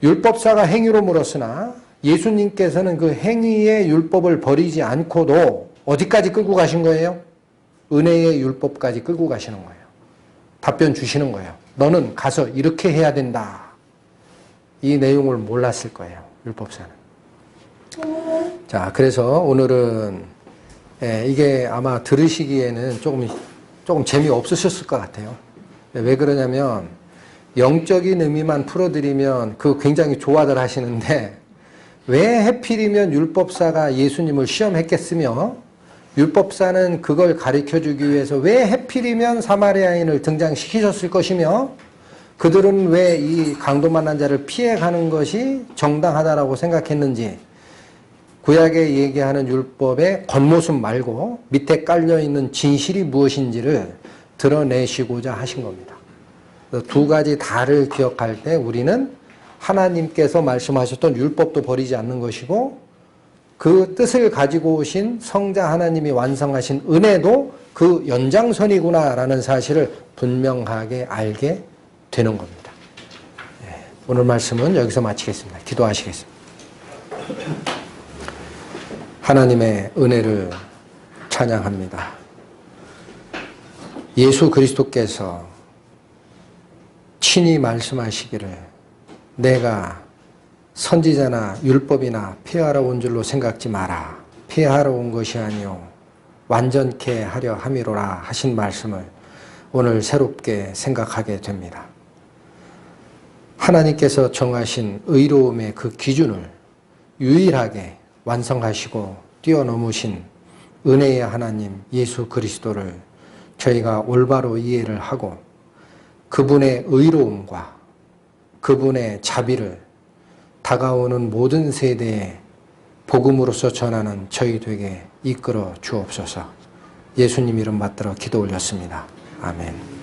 율법사가 행위로 물었으나 예수님께서는 그 행위의 율법을 버리지 않고도 어디까지 끌고 가신 거예요? 은혜의 율법까지 끌고 가시는 거예요. 답변 주시는 거예요. 너는 가서 이렇게 해야 된다. 이 내용을 몰랐을 거예요. 율법사는. 자, 그래서 오늘은 이게 아마 들으시기에는 조금 재미없으셨을 것 같아요. 왜 그러냐면 영적인 의미만 풀어드리면 그 굉장히 좋아들 하시는데 왜 하필이면 율법사가 예수님을 시험했겠으며 율법사는 그걸 가르쳐주기 위해서 왜 하필이면 사마리아인을 등장시키셨을 것이며 그들은 왜 이 강도 만난 자를 피해가는 것이 정당하다라고 생각했는지 구약에 얘기하는 율법의 겉모습 말고 밑에 깔려있는 진실이 무엇인지를 드러내시고자 하신 겁니다. 두 가지 다를 기억할 때 우리는 하나님께서 말씀하셨던 율법도 버리지 않는 것이고 그 뜻을 가지고 오신 성자 하나님이 완성하신 은혜도 그 연장선이구나라는 사실을 분명하게 알게 되는 겁니다. 오늘 말씀은 여기서 마치겠습니다. 기도하시겠습니다. 하나님의 은혜를 찬양합니다. 예수 그리스도께서 친히 말씀하시기를 내가 선지자나 율법이나 폐하러 온 줄로 생각지 마라. 폐하러 온 것이 아니요 완전케 하려 함이로라 하신 말씀을 오늘 새롭게 생각하게 됩니다. 하나님께서 정하신 의로움의 그 기준을 유일하게 완성하시고 뛰어넘으신 은혜의 하나님 예수 그리스도를 저희가 올바로 이해를 하고 그분의 의로움과 그분의 자비를 다가오는 모든 세대에 복음으로서 전하는 저희 되게 이끌어 주옵소서. 예수님 이름 받들어 기도 올렸습니다. 아멘.